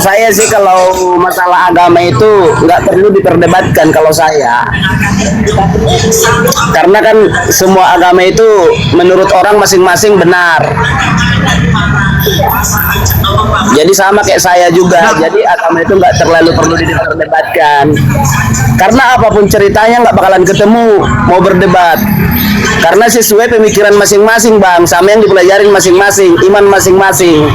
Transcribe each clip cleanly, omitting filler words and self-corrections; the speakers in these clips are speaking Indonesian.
saya sih, kalau masalah agama itu nggak perlu diperdebatkan kalau saya. Karena kan semua agama itu menurut orang masing-masing benar. Jadi sama kayak saya juga. Jadi agama itu nggak terlalu perlu diperdebatkan. Karena apapun ceritanya nggak bakalan ketemu mau berdebat. Karena sesuai pemikiran masing-masing, Bang, sama yang dipelajarin masing-masing, iman masing-masing.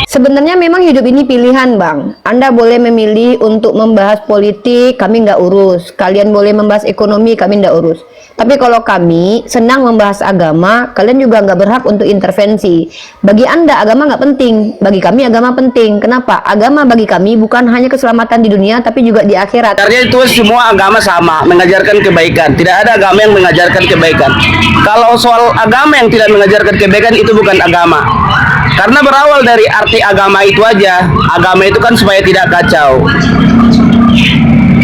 Sebenarnya memang hidup ini pilihan, Bang. Anda boleh memilih untuk membahas politik, kami nggak urus. Kalian boleh membahas ekonomi, kami nggak urus. Tapi kalau kami senang membahas agama, kalian juga nggak berhak untuk intervensi. Bagi Anda agama nggak penting, bagi kami agama penting. Kenapa? Agama bagi kami bukan hanya keselamatan di dunia, tapi juga di akhirat. Karena itu semua agama sama, mengajarkan kebaikan. Tidak ada agama yang mengajarkan kebaikan. Kalau soal agama yang tidak mengajarkan kebaikan, itu bukan agama. Karena berawal dari arti agama itu aja. Agama itu kan supaya tidak kacau.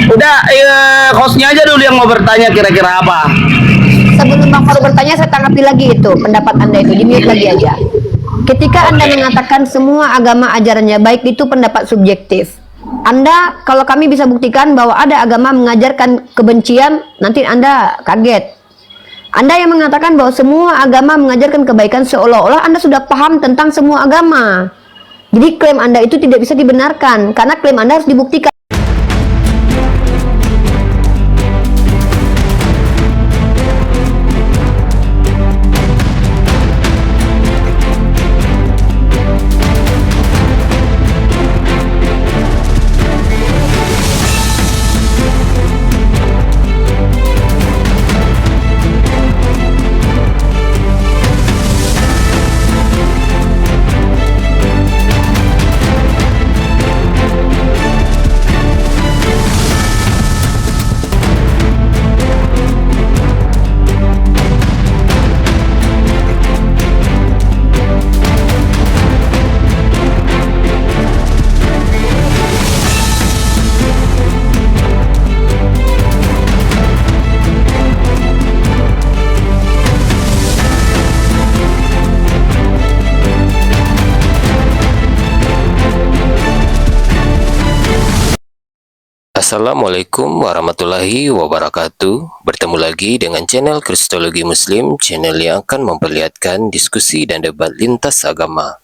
Udah, hostnya aja dulu yang mau bertanya kira-kira apa. Sebelum Bang Faru bertanya, saya tanggapi lagi itu pendapat Anda itu, di-mute lagi aja. Ketika Anda mengatakan semua agama ajarannya baik, itu pendapat subjektif. Anda, kalau kami bisa buktikan bahwa ada agama mengajarkan kebencian, nanti Anda kaget. Anda yang mengatakan bahwa semua agama mengajarkan kebaikan, seolah-olah Anda sudah paham tentang semua agama. Jadi klaim Anda itu tidak bisa dibenarkan, karena klaim Anda harus dibuktikan. Assalamualaikum warahmatullahi wabarakatuh. Bertemu lagi dengan channel Kristologi Muslim, channel yang akan memperlihatkan diskusi dan debat lintas agama.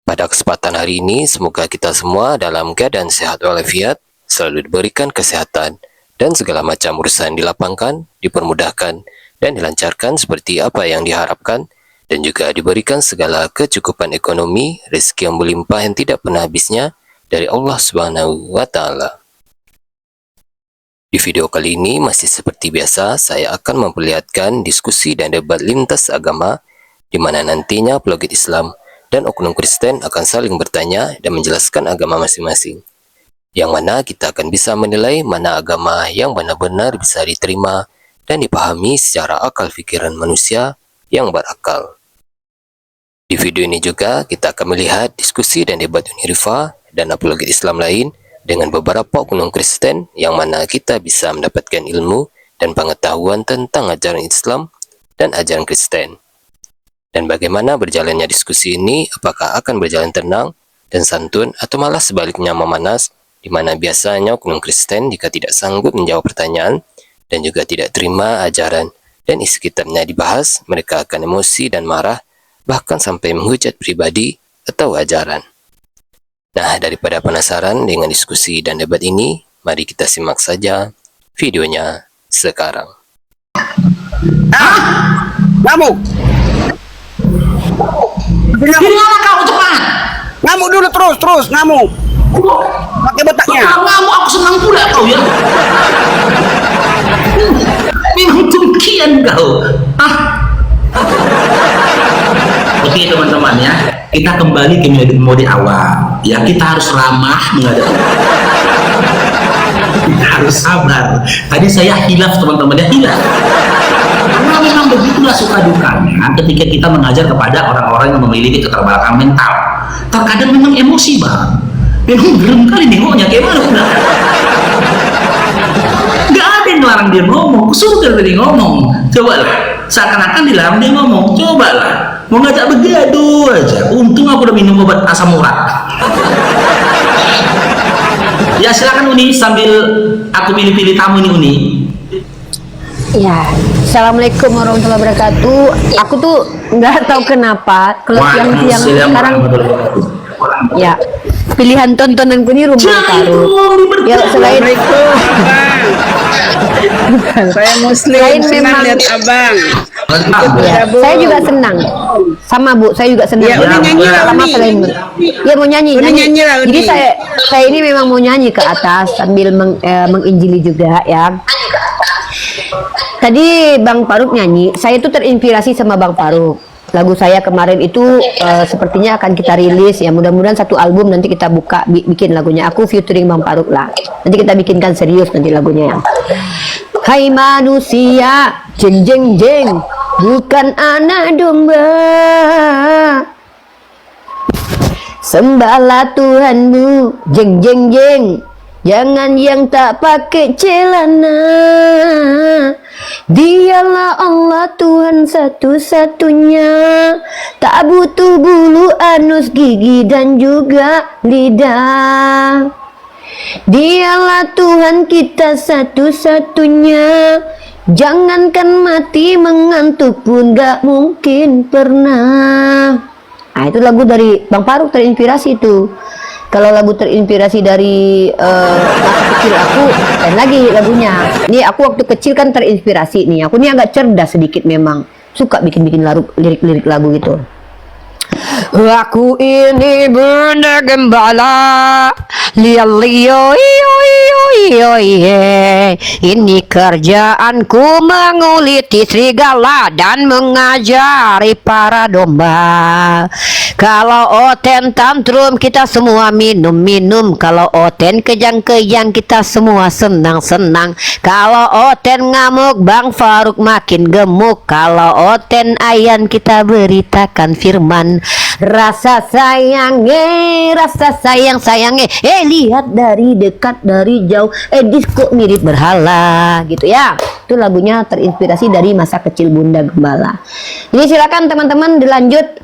Pada kesempatan hari ini, semoga kita semua dalam keadaan sehat walafiat, selalu diberikan kesehatan, dan segala macam urusan dilapangkan, dipermudahkan, dan dilancarkan seperti apa yang diharapkan, dan juga diberikan segala kecukupan ekonomi, rezeki yang melimpah yang tidak pernah habisnya dari Allah Subhanahu wa Ta'ala. Di video kali ini masih seperti biasa, saya akan memperlihatkan diskusi dan debat lintas agama, di mana nantinya apologet Islam dan oknum Kristen akan saling bertanya dan menjelaskan agama masing-masing. Yang mana kita akan bisa menilai mana agama yang benar-benar bisa diterima dan dipahami secara akal pikiran manusia yang berakal. Di video ini juga kita akan melihat diskusi dan debat Unirifa dan apologet Islam lain dengan beberapa oknum Kristen, yang mana kita bisa mendapatkan ilmu dan pengetahuan tentang ajaran Islam dan ajaran Kristen. Dan bagaimana berjalannya diskusi ini, apakah akan berjalan tenang dan santun atau malah sebaliknya memanas, di mana biasanya oknum Kristen jika tidak sanggup menjawab pertanyaan dan juga tidak terima ajaran dan isi kitabnya dibahas, mereka akan emosi dan marah, bahkan sampai menghujat pribadi atau ajaran. Nah, daripada penasaran dengan diskusi dan debat ini, mari kita simak saja videonya sekarang. Ngamuk! Gimana kau cepat? Ngamuk dulu, terus ngamuk. Pakai betaknya. Kalau ngamuk aku senang pula kau ya. Memang demikian kau. Oke teman-teman ya, kita kembali ke mode awal. Ya, kita harus ramah menghadapi. Kita harus sabar. Tadi saya hilaf teman-teman ya, hilaf. Karena memang begitulah suka dukanya ketika kita mengajar kepada orang-orang yang memiliki keterbelakangan mental. Terkadang memang emosi bang. Memang belum kali nengoknya kayak mana udah. Gak ada yang larang dia ngomong, suruh dari ngomong. Cobalah, seakan-akan dilarang dia ngomong. Cobalah. mau ngajak begaduh aja. Untung aku udah minum obat asam urat. Ya silakan Uni, sambil aku pilih-pilih tamu ini Uni. Ya, Assalamualaikum warahmatullahi wabarakatuh. Aku tuh nggak tahu kenapa kalau siang-siang sekarang ya pilihan tontonanku ini Rumah Karut. Ya selain Saya muslim, Selain senang memang- lihat abang. ya, saya juga senang. Sama Bu, saya juga senang. Ya, Uni nyanyi lah, Sama Uni. selain ya mau nyanyi, Uni nyanyi lah, Uni. Jadi saya ini memang mau nyanyi ke atas sambil menginjili juga ya. Tadi Bang Faruk nyanyi, saya itu terinspirasi sama Bang Faruk. Lagu saya kemarin itu sepertinya akan kita rilis ya, mudah-mudahan satu album nanti kita buka bikin lagunya. Aku featuring Bang Faruk lah. Nanti kita bikinkan serius nanti lagunya ya. Hai manusia, jeng jeng jeng, bukan anak domba. Sembahlah Tuhanmu, jeng jeng jeng. Jangan yang tak pakai celana. Dialah Allah Tuhan satu-satunya. Tak butuh bulu, anus, gigi dan juga lidah. Dialah Tuhan kita satu-satunya. Jangankan mati, mengantuk pun gak mungkin pernah. Nah itu lagu dari Bang Faruk, terinspirasi itu. Kalau lagu terinspirasi dari masa kecil aku, dan lagi lagunya. Ini aku waktu kecil kan terinspirasi nih. Aku ini agak cerdas sedikit memang. Suka bikin-bikin lirik-lirik lagu gitu. Aku ini bunda gembala, lio iyo iyo iyo ye. Ini kerjaanku menguliti serigala dan mengajari para domba. Kalau Oten tantrum kita semua minum-minum. Kalau Oten kejang-kejang kita semua senang-senang. Kalau Oten ngamuk Bang Faruk makin gemuk. Kalau Oten ayan kita beritakan firman. Rasa sayang lihat dari dekat dari jauh, disco mirip berhala gitu ya. Itu lagunya terinspirasi dari masa kecil Bunda Gembala. Jadi silakan teman-teman dilanjut.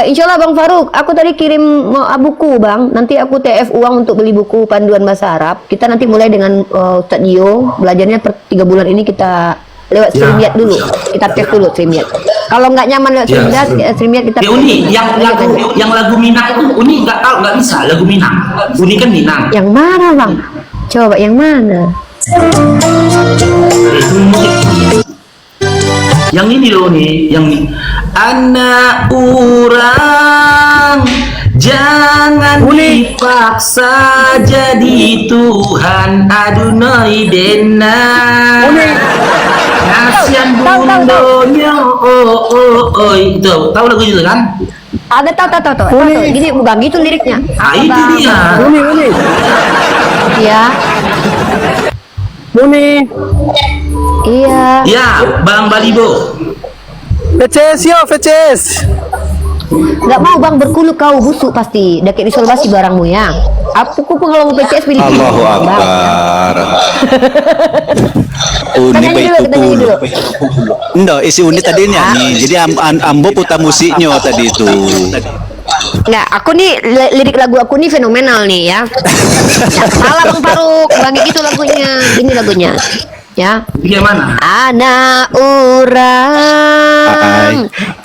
Insya Allah Bang Faruk, aku tadi kirim buku Bang. Nanti aku TF uang untuk beli buku panduan bahasa Arab. Kita nanti mulai dengan Ustadz Dio. Belajarnya per 3 bulan ini kita lewat Streamyard dulu. Kita tes dulu Streamyard. Kalau nggak nyaman lewat Streamyard kita Uni, yang lagu Minang itu Uni nggak tahu, nggak bisa lagu Minang. Uni kan Minang. Yang mana Bang? Coba yang mana? Yang ini loh nih, yang ini. Anak orang jangan dipaksa jadi Tuhan adunai dena. Kasihan bundonya, itu tahu lagu itu kan? Ada tahu. Gini bukan gitu liriknya. Itu dia. Iya. Iya. Ya, Bang Balibo. VCS. Nggak mau Bang berkuluk kau busuk pasti. Dakik disolvasi barangmu ya. Aku pun kalau mau PCS pilih. Allahu Akbar. Uni Kita nyanyi dulu. Nggak, isi Uni tadi nyanyi. Jadi ambo putar musiknya tadi itu. Nah, aku nih lirik lagu aku nih fenomenal nih ya. Salah Bang Faruk, Bang gitu lagunya. Ini lagunya. Ya. Bagaimana? Anak orang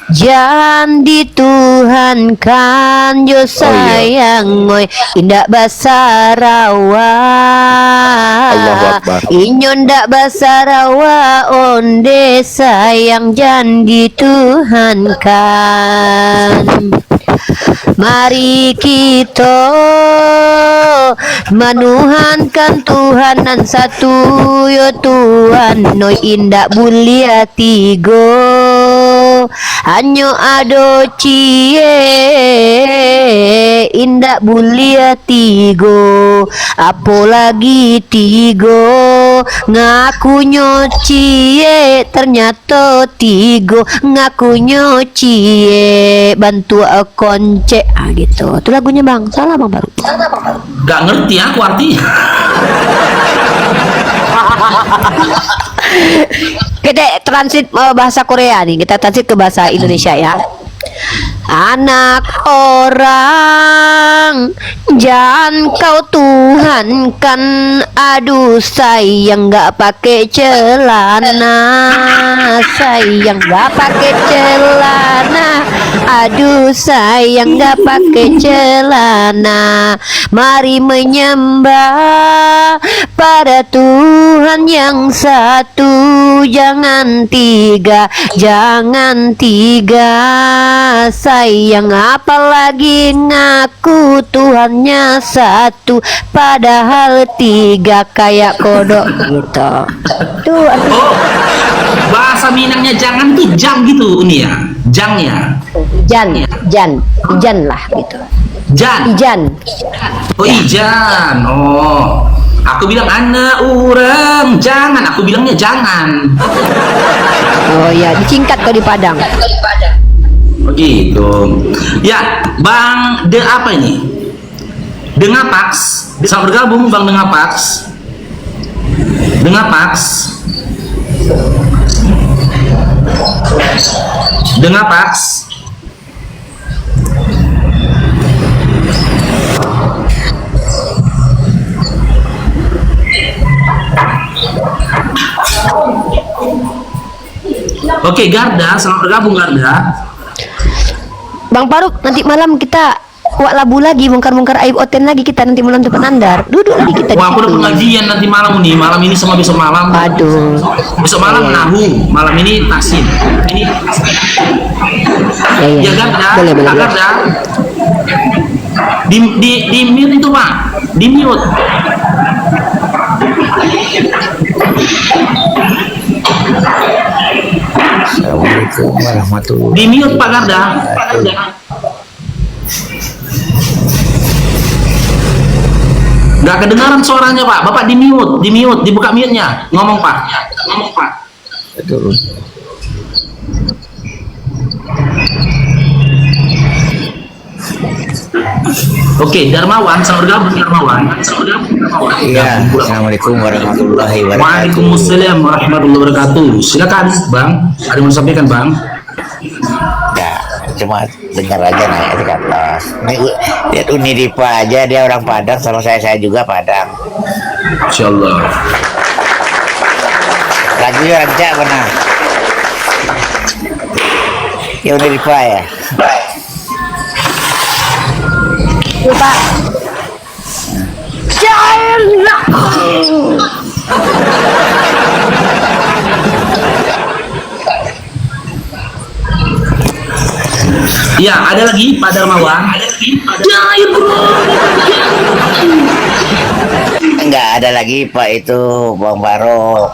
jangan dituhankan jo sayang moy indak basarawa Allahu Akbar. inyo ndak basarawa onde sayang jangan dituhankan. Mari kita menuhankan Tuhanan satu yo Tuhan no indak bulia tigo hanyo ado cie indak bulia tigo apalagi tigo ngakunyo cie ternyata tigo ngakunyo cie bantu konce gitu. Itu lagunya Bang. Salah Bang Baru. Gak ngerti aku artinya. Kita transit bahasa Korea nih. Kita transit ke bahasa Indonesia ya. Anak orang, jangan kau tuhankan. Aduh sayang gak pakai celana, sayang gak pakai celana. Aduh sayang gak pakai celana. Mari menyembah pada Tuhan yang satu. Jangan tiga, jangan tiga. Sayang apalagi ngaku Tuhannya satu, padahal tiga kayak kodok gitu. Tuh, Oh, bahasa Minangnya jangan tuh jang gitu Uni ya. Jang ya. Ijan lah gitu. Jan. Ijan. Oh, Ijan. Oh. Aku bilang anak orang, jangan. Aku bilangnya jangan. Oh ya, disingkat kau di Padang. Oh gitu. Ya, Bang De apa ini? Dengapax. Selamat bergabung Bang Dengapax. Dengapax. Dengapax. Oke, Garda, selamat bergabung Garda. Bang Faruk, nanti malam kita kuat labu lagi, bongkar-bongkar aib Oten lagi, kita nanti malam depan Andar. Duduk lagi kita. Wah, aku udah pengajian nanti malam nih, malam ini sama besok malam. Aduh. Besok malam nahu, malam ini taksin. Ini ya Garda, Boleh. Garda. Di mute itu Pak, di mute. Assalamualaikum warahmatullahi Di mute Pak Garda. Nggak kedengaran suaranya Pak. Bapak di mute, dibuka mute-nya. Ngomong Pak. wabarakatuh. Oke, Darmawan, selamat bergabung Darmawan. Iya, assalamualaikum warahmatullahi wabarakatuh. Waalaikumsalam warahmatullahi wabarakatuh. Silakan Bang, ada yang mau sampaikan Bang? Ya, cuma dengar aja naik ke atas. Ini lihat Unidipa aja, dia orang Padang, sama saya juga Padang. Insyaallah. Lagunya rancak benar. Ya Unidipa ya. Pak. Jangan. Iya, ada lagi Pak Darmawan. Enggak ada lagi Pak itu Bang Barok.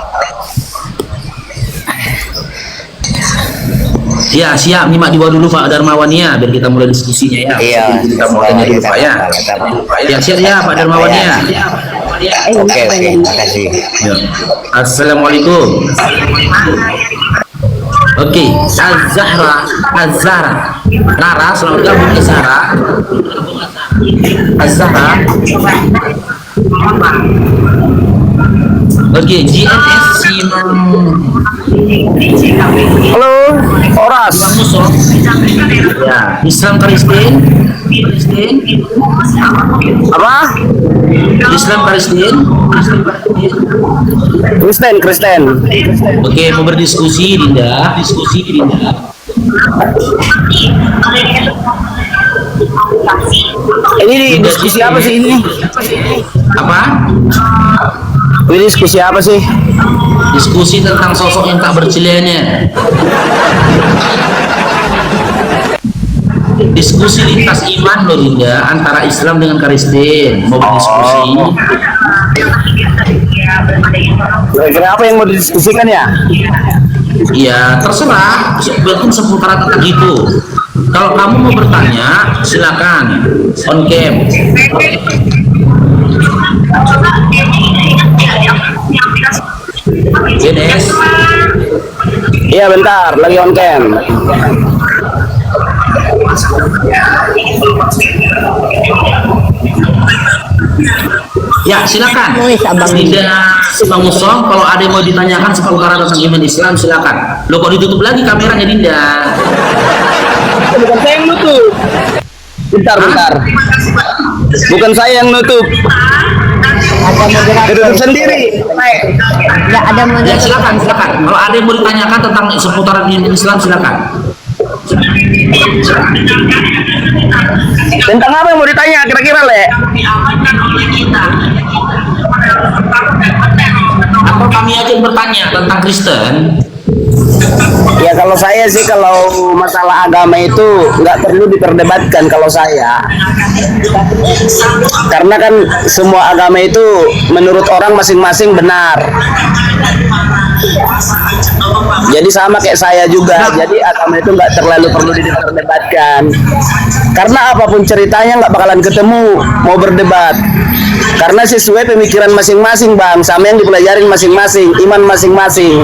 Ya, siap. Nyimak di bawah dulu Pak Darmawan ya, biar kita mulai diskusinya ya. Iya, Kita mau tanya dulu Pak ya. Ya, siap ya Pak Darmawan ya. Oke, makasih. Ya. Assalamualaikum. Oke, Azhara. Rara, selamat bergabung Azhara. Oke, GNS Halo, Oras. Musuh. Ya, Islam Kristen. Apa? Islam Kristen. Kristen. Oke, mau berdiskusi Dinda. Ini diskusi apa sih ini? Apa? Ini diskusi apa sih? Diskusi tentang sosok yang tak bercelianya. Diskusi lintas iman loh Dinda, antara Islam dengan Kristen. Mau berdiskusi. Kira-kira apa yang mau didiskusikan ya? Ya terserah, berarti seputar tentang itu. Kalau kamu mau bertanya, silakan on cam. Jenes, Iya bentar, lagi on cam. ya silakan. Nulis, Abang. Tidak Bang Musong, kalau ada yang mau ditanyakan seputar tentang iman Islam silakan. Lo kok ditutup lagi kameranya Dinda? Bukan Bentar. Bukan saya yang nutup. Ada moderator. Ketutup sendiri. Nggak ada Ya moderator. silakan. Kalau ada yang mau ditanyakan tentang seputaran Islam silakan. Tentang apa yang mau ditanya kira-kira, Le? Atau kami aja yang bertanya tentang Kristen. Ya kalau saya sih, kalau masalah agama itu nggak perlu diperdebatkan kalau saya. Karena kan semua agama itu menurut orang masing-masing benar. Jadi sama kayak saya juga. Jadi agama itu nggak terlalu perlu diperdebatkan. Karena apapun ceritanya nggak bakalan ketemu mau berdebat. Karena sesuai pemikiran masing-masing, Bang, sama yang dipelajarin masing-masing, iman masing-masing.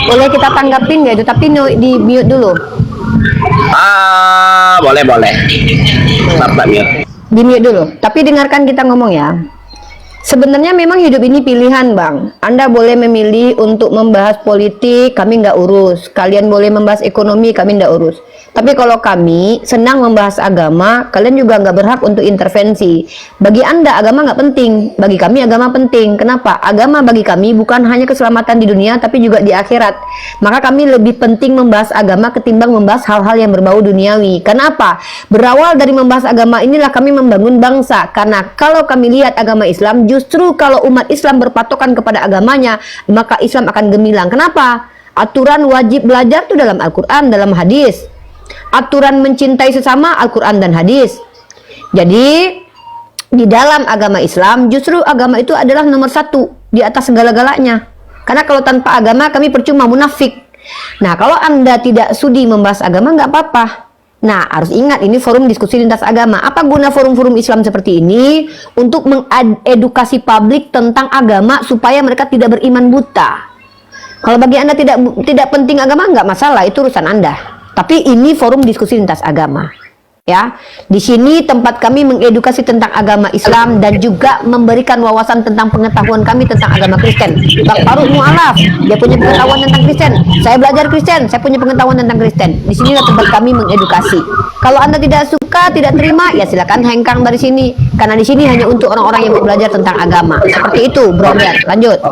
Boleh kita tanggapin nggak itu? Tapi di mute dulu. Boleh. Bapak mute. Di mute dulu. Tapi dengarkan kita ngomong ya. Sebenarnya memang hidup ini pilihan, Bang. Anda boleh memilih untuk membahas politik, kami nggak urus. Kalian boleh membahas ekonomi, kami nggak urus. Tapi kalau kami senang membahas agama, kalian juga nggak berhak untuk intervensi. Bagi Anda agama nggak penting, bagi kami agama penting. Kenapa? Agama bagi kami bukan hanya keselamatan di dunia, tapi juga di akhirat. Maka kami lebih penting membahas agama ketimbang membahas hal-hal yang berbau duniawi. Kenapa? Berawal dari membahas agama inilah kami membangun bangsa. Karena kalau kami lihat agama Islam, justru kalau umat Islam berpatokan kepada agamanya, maka Islam akan gemilang. Kenapa? Aturan wajib belajar itu dalam Al-Quran, dalam hadis. Aturan mencintai sesama Al-Quran dan hadis. Jadi di dalam agama Islam justru agama itu adalah nomor satu di atas segala-galanya. Karena kalau tanpa agama kami percuma, munafik. Nah, kalau Anda tidak sudi membahas agama nggak apa-apa. Nah, harus ingat ini forum diskusi lintas agama. Apa guna forum-forum Islam seperti ini? Untuk mengedukasi publik tentang agama supaya mereka tidak beriman buta. Kalau bagi Anda tidak penting agama, nggak masalah, itu urusan Anda. Tapi ini forum diskusi lintas agama. Ya, di sini tempat kami mengedukasi tentang agama Islam dan juga memberikan wawasan tentang pengetahuan kami tentang agama Kristen. Bang Faruk mualaf, dia punya pengetahuan tentang Kristen. Saya belajar Kristen, saya punya pengetahuan tentang Kristen. Di sinilah tempat kami mengedukasi. Kalau Anda tidak suka, tidak terima, ya silakan hengkang dari sini. Karena di sini hanya untuk orang-orang yang mau belajar tentang agama. Seperti itu, Bro. Lanjut.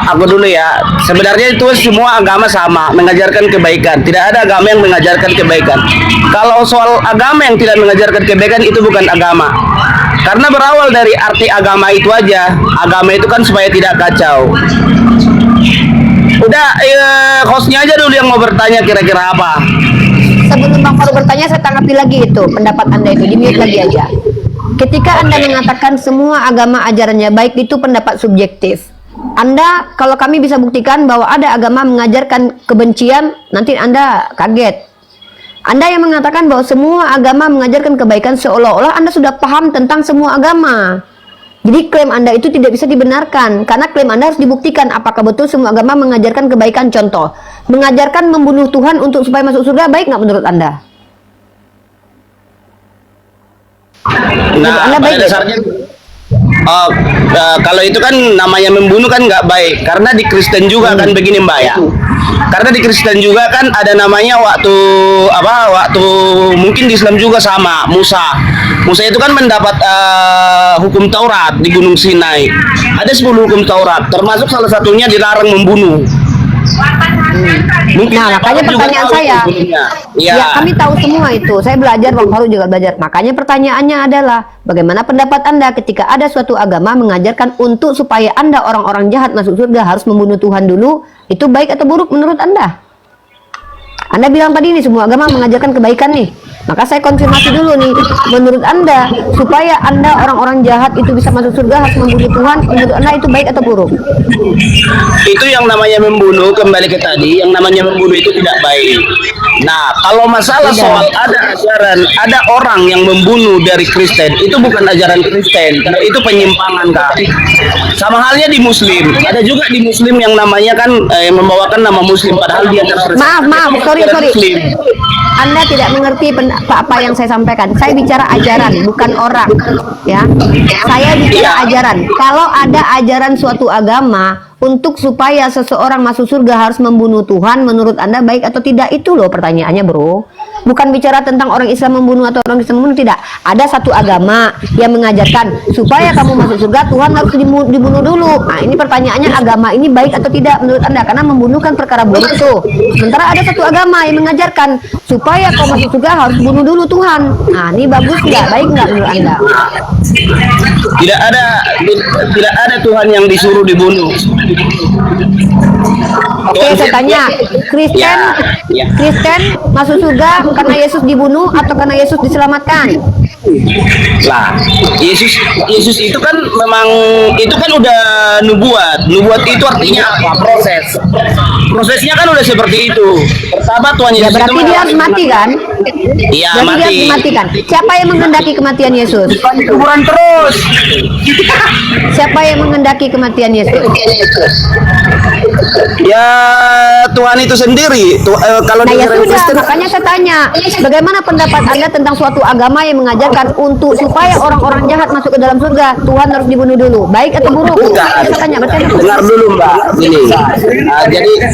Aku dulu ya. Sebenarnya itu semua agama sama, mengajarkan kebaikan. Tidak ada agama yang mengajarkan kebaikan. Kalau soal agama yang tidak mengajarkan kebaikan, itu bukan agama. Karena berawal dari arti agama itu aja. Agama itu kan supaya tidak kacau. Udah, hostnya aja dulu yang mau bertanya kira-kira apa. Sebelum Bang Faruk bertanya, saya tanggapi lagi itu pendapat Anda itu, di mute lagi aja. Ketika Anda mengatakan semua agama ajarannya baik, itu pendapat subjektif. Anda, kalau kami bisa buktikan bahwa ada agama mengajarkan kebencian, nanti Anda kaget. Anda yang mengatakan bahwa semua agama mengajarkan kebaikan, seolah-olah Anda sudah paham tentang semua agama. Jadi klaim Anda itu tidak bisa dibenarkan, karena klaim Anda harus dibuktikan apakah betul semua agama mengajarkan kebaikan. Contoh, mengajarkan membunuh Tuhan untuk supaya masuk surga, baik nggak menurut Anda? Nah, Anda pada baik dasarnya kalau itu kan namanya membunuh kan nggak baik, karena di Kristen juga kan begini Mbak ya. Karena di Kristen juga kan ada namanya waktu mungkin di Islam juga sama Musa itu kan mendapat hukum Taurat di Gunung Sinai. Ada 10 hukum Taurat, termasuk salah satunya dilarang membunuh. Mungkin Nah, makanya pertanyaan saya, ya kami tahu semua itu. Saya belajar, Bang Faruk juga belajar. Makanya pertanyaannya adalah, bagaimana pendapat Anda ketika ada suatu agama mengajarkan untuk supaya Anda orang-orang jahat masuk surga harus membunuh Tuhan dulu? Itu baik atau buruk menurut Anda? Anda bilang tadi nih semua agama mengajarkan kebaikan nih. Maka saya konfirmasi dulu nih, menurut Anda supaya Anda orang-orang jahat itu bisa masuk surga harus membunuh Tuhan, menurut Anda itu baik atau buruk? Itu yang namanya membunuh, kembali ke tadi, yang namanya membunuh itu tidak baik. Nah, kalau masalah soal ada ajaran, ada orang yang membunuh dari Kristen, itu bukan ajaran Kristen, karena itu penyimpangan, Kak. Sama halnya di Muslim, ada juga di Muslim yang namanya kan yang membawakan nama Muslim, padahal dia Maaf, sorry. Anda tidak mengerti apa yang saya sampaikan. Saya bicara ajaran, bukan orang. Ya, saya bicara ajaran. Kalau ada ajaran suatu agama untuk supaya seseorang masuk surga harus membunuh Tuhan, menurut Anda baik atau tidak? Itu loh pertanyaannya, bro. Bukan bicara tentang orang Islam membunuh atau orang Islam membunuh, tidak. Ada satu agama yang mengajarkan supaya kamu masuk surga Tuhan harus dibunuh dulu. Nah, ini pertanyaannya, agama ini baik atau tidak menurut Anda? Karena membunuh kan perkara buruk tuh. Sementara ada satu agama yang mengajarkan supaya kau masuk surga harus bunuh dulu Tuhan. Nah, ini bagus nggak? Baik nggak menurut Anda? Tidak ada Tuhan yang disuruh dibunuh. Oke, saya tanya, Kristen, Ya. Kristen masuk surga karena Yesus dibunuh atau karena Yesus diselamatkan? Lah, Yesus itu kan memang itu kan udah nubuat. Nubuat itu artinya apa? Proses. Prosesnya kan udah seperti itu. Pertama Tuhan Ya Yesus berarti itu dia harus mati kan? Iya, Berarti dia mati. harus dimatikan. Siapa yang menghendaki kematian Yesus? Di kuburan terus. Siapa yang menghendaki kematian Yesus? Ya Tuhan itu sendiri. Kalau Nah di ya orang sudah, Kristen makanya saya tanya, bagaimana pendapat Anda tentang suatu agama yang mengajarkan untuk supaya orang-orang jahat masuk ke dalam surga, Tuhan harus dibunuh dulu, baik atau buruk? Bukan. Saya tanya, berarti Anda dengar dulu Mbak, gini.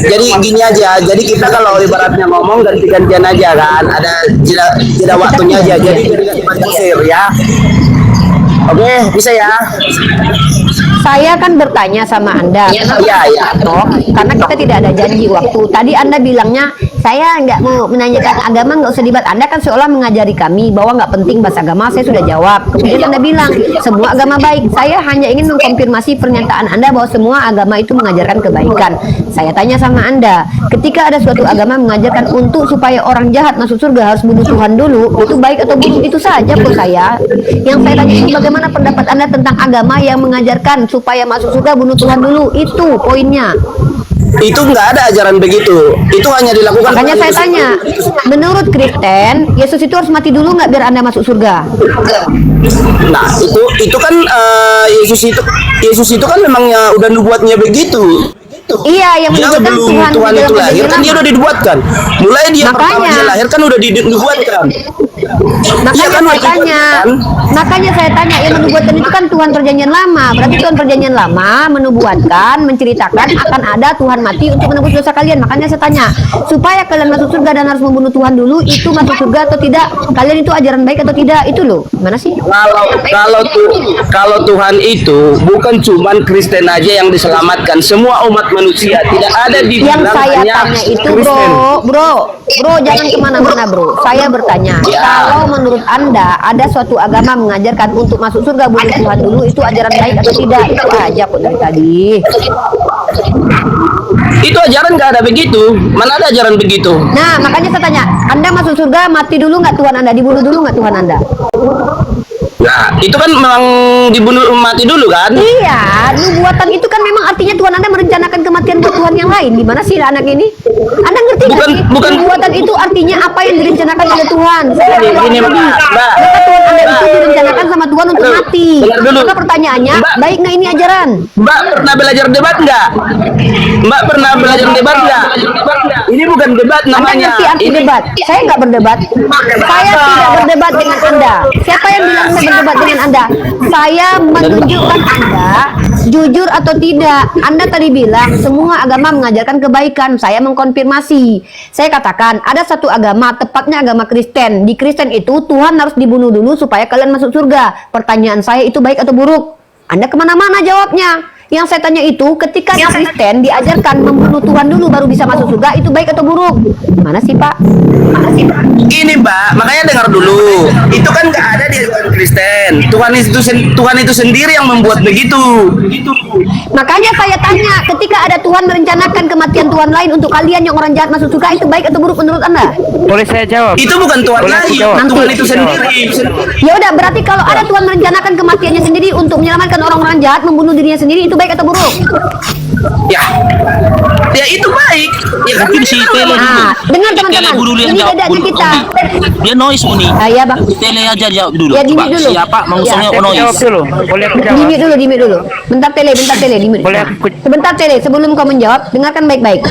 Jadi gini aja. Jadi kita kalau ibaratnya ngomong ganti-gantian aja kan, ada jeda waktunya aja. Jadi biar nggak cepat kusir ya. Oke, bisa ya. Saya kan bertanya sama Anda, kenapa Iya, saya iya. patok? Karena kita tidak ada janji waktu. Tadi Anda bilangnya, saya nggak mau menanyakan agama, nggak usah debat. Anda kan seolah mengajari kami bahwa nggak penting bahas agama, saya sudah jawab. Kemudian Anda bilang, semua agama baik. Saya hanya ingin mengkonfirmasi pernyataan Anda bahwa semua agama itu mengajarkan kebaikan. Saya tanya sama Anda, ketika ada suatu agama mengajarkan untuk supaya orang jahat masuk surga harus bunuh Tuhan dulu, itu baik atau buruk? Itu saja kok saya. Yang saya tanya itu bagaimana pendapat Anda tentang agama yang mengajarkan supaya masuk surga bunuh Tuhan dulu? Itu poinnya. Itu nggak ada ajaran begitu. Itu hanya dilakukan. Makanya Tuhan saya itu tanya, menurut Kristen, Yesus itu harus mati dulu nggak biar Anda masuk surga? Nah, itu kan Yesus itu kan memangnya udah nubuatnya begitu. Iya, yang Dia menunjukkan sebelum Tuhan Tuhan di itu dalam lahir kan dia udah dinubuatkan. Mulai dia pertama Makanya. dia lahir kan udah dinubuatkan. Iya kan, Makanya saya tanya, yang menubuatkan itu kan Tuhan perjanjian lama. Berarti Tuhan perjanjian lama menubuatkan, menceritakan akan ada Tuhan mati untuk menebus dosa kalian. Makanya saya tanya, supaya kalian masuk surga dan harus membunuh Tuhan dulu, itu masuk surga atau tidak? Kalian itu ajaran baik atau tidak? Itu loh, mana sih? Kalau Tuhan itu bukan cuman Kristen aja yang diselamatkan, semua umat manusia. Tidak ada di Yang saya hanya tanya itu Kristen. bro jangan kemana-mana bro. Saya bertanya, Ya. kalau menurut Anda ada suatu agama mengajarkan untuk masuk surga bunuh Tuhan dulu, itu ajaran baik atau tidak? Itu aja kok dari tadi. Itu ajaran nggak ada begitu. Mana ada ajaran begitu? Nah makanya saya tanya, Anda masuk surga mati dulu nggak Tuhan Anda? Dibunuh dulu nggak Tuhan Anda? Nah, itu kan memang dibunuh mati dulu kan? Iya, nubuatan itu kan memang artinya Tuhan Anda merencanakan kematian buat Tuhan yang lain. Gimana sih anak ini? Anda ngerti nggak sih? Bukan. Nubuatan itu artinya apa yang direncanakan oleh Tuhan. Ini Mbak. Maka Tuhan Anda itu direncanakan sama Tuhan untuk Aduh, mati. dengar dulu. Maka pertanyaannya, Mbak. baik nggak ini ajaran? Mbak pernah belajar debat nggak? Mbak pernah belajar debat nggak? Ini bukan debat Anda namanya. ngerti arti debat? Saya nggak berdebat. Saya tidak berdebat dengan Anda. Siapa yang bilang saya berdebat dengan Anda? Saya menunjukkan Anda jujur atau tidak. Anda tadi bilang semua agama mengajarkan kebaikan. Saya mengkonfirmasi. Saya katakan ada satu agama, tepatnya agama Kristen. Di Kristen itu Tuhan harus dibunuh dulu supaya kalian masuk surga. Pertanyaan saya itu baik atau buruk? Anda kemana-mana jawabnya. Yang saya tanya itu, ketika di Kristen diajarkan membunuh Tuhan dulu baru bisa masuk surga, itu baik atau buruk? Mana sih Pak? Ini Mbak, makanya dengar dulu. Itu kan nggak ada di agama Kristen. Tuhan itu sendiri yang membuat begitu. Makanya saya tanya, ketika ada Tuhan merencanakan kematian Tuhan lain untuk kalian yang orang jahat masuk surga, itu baik atau buruk menurut Anda? Boleh saya jawab? Itu bukan Tuhan Boleh aku lain, jawab? Tuhan Nanti. itu sendiri. Ya udah, berarti kalau ada Tuhan merencanakan kematiannya sendiri untuk menyelamatkan orang-orang jahat membunuh dirinya sendiri, itu baik atau buruk? Ya itu baik. Ya kan Mungkin kita si tahu Tele memang. dulu. Ah, dengar Tele teman-teman, dulu yang ini jawab bedanya dulu. kita. Dia noise Uni. Ya bang. Tele aja jawab dulu. Ya, Coba dimik dulu. siapa mangsungnya Ya, kok noise? Jawab dulu. Boleh aku jawab? Dimik dulu. Bentar tele, dimik. Boleh Nah, aku- sebentar tele, sebelum kau menjawab, dengarkan baik-baik.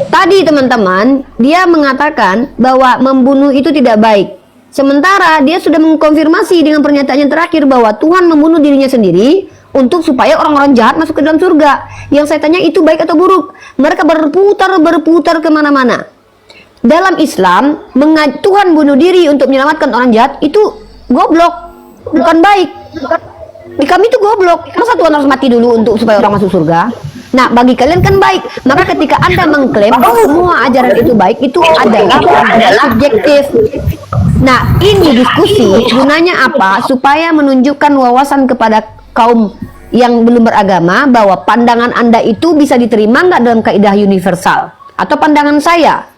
Tadi teman-teman, dia mengatakan bahwa membunuh itu tidak baik. Sementara dia sudah mengkonfirmasi dengan pernyataan yang terakhir bahwa Tuhan membunuh dirinya sendiri untuk supaya orang-orang jahat masuk ke dalam surga. Yang saya tanya itu baik atau buruk? Mereka berputar kemana-mana. Dalam Islam, Tuhan bunuh diri untuk menyelamatkan orang jahat itu goblok, bukan baik. Di kami itu goblok. Masa Tuhan harus mati dulu untuk supaya orang masuk surga? Nah, bagi kalian kan baik. Maka ketika Anda mengklaim bahwa semua ajaran itu baik, itu adalah subjektif. Nah, ini diskusi gunanya apa? Supaya menunjukkan wawasan kepada kaum yang belum beragama bahwa pandangan Anda itu bisa diterima nggak dalam kaidah universal atau pandangan saya.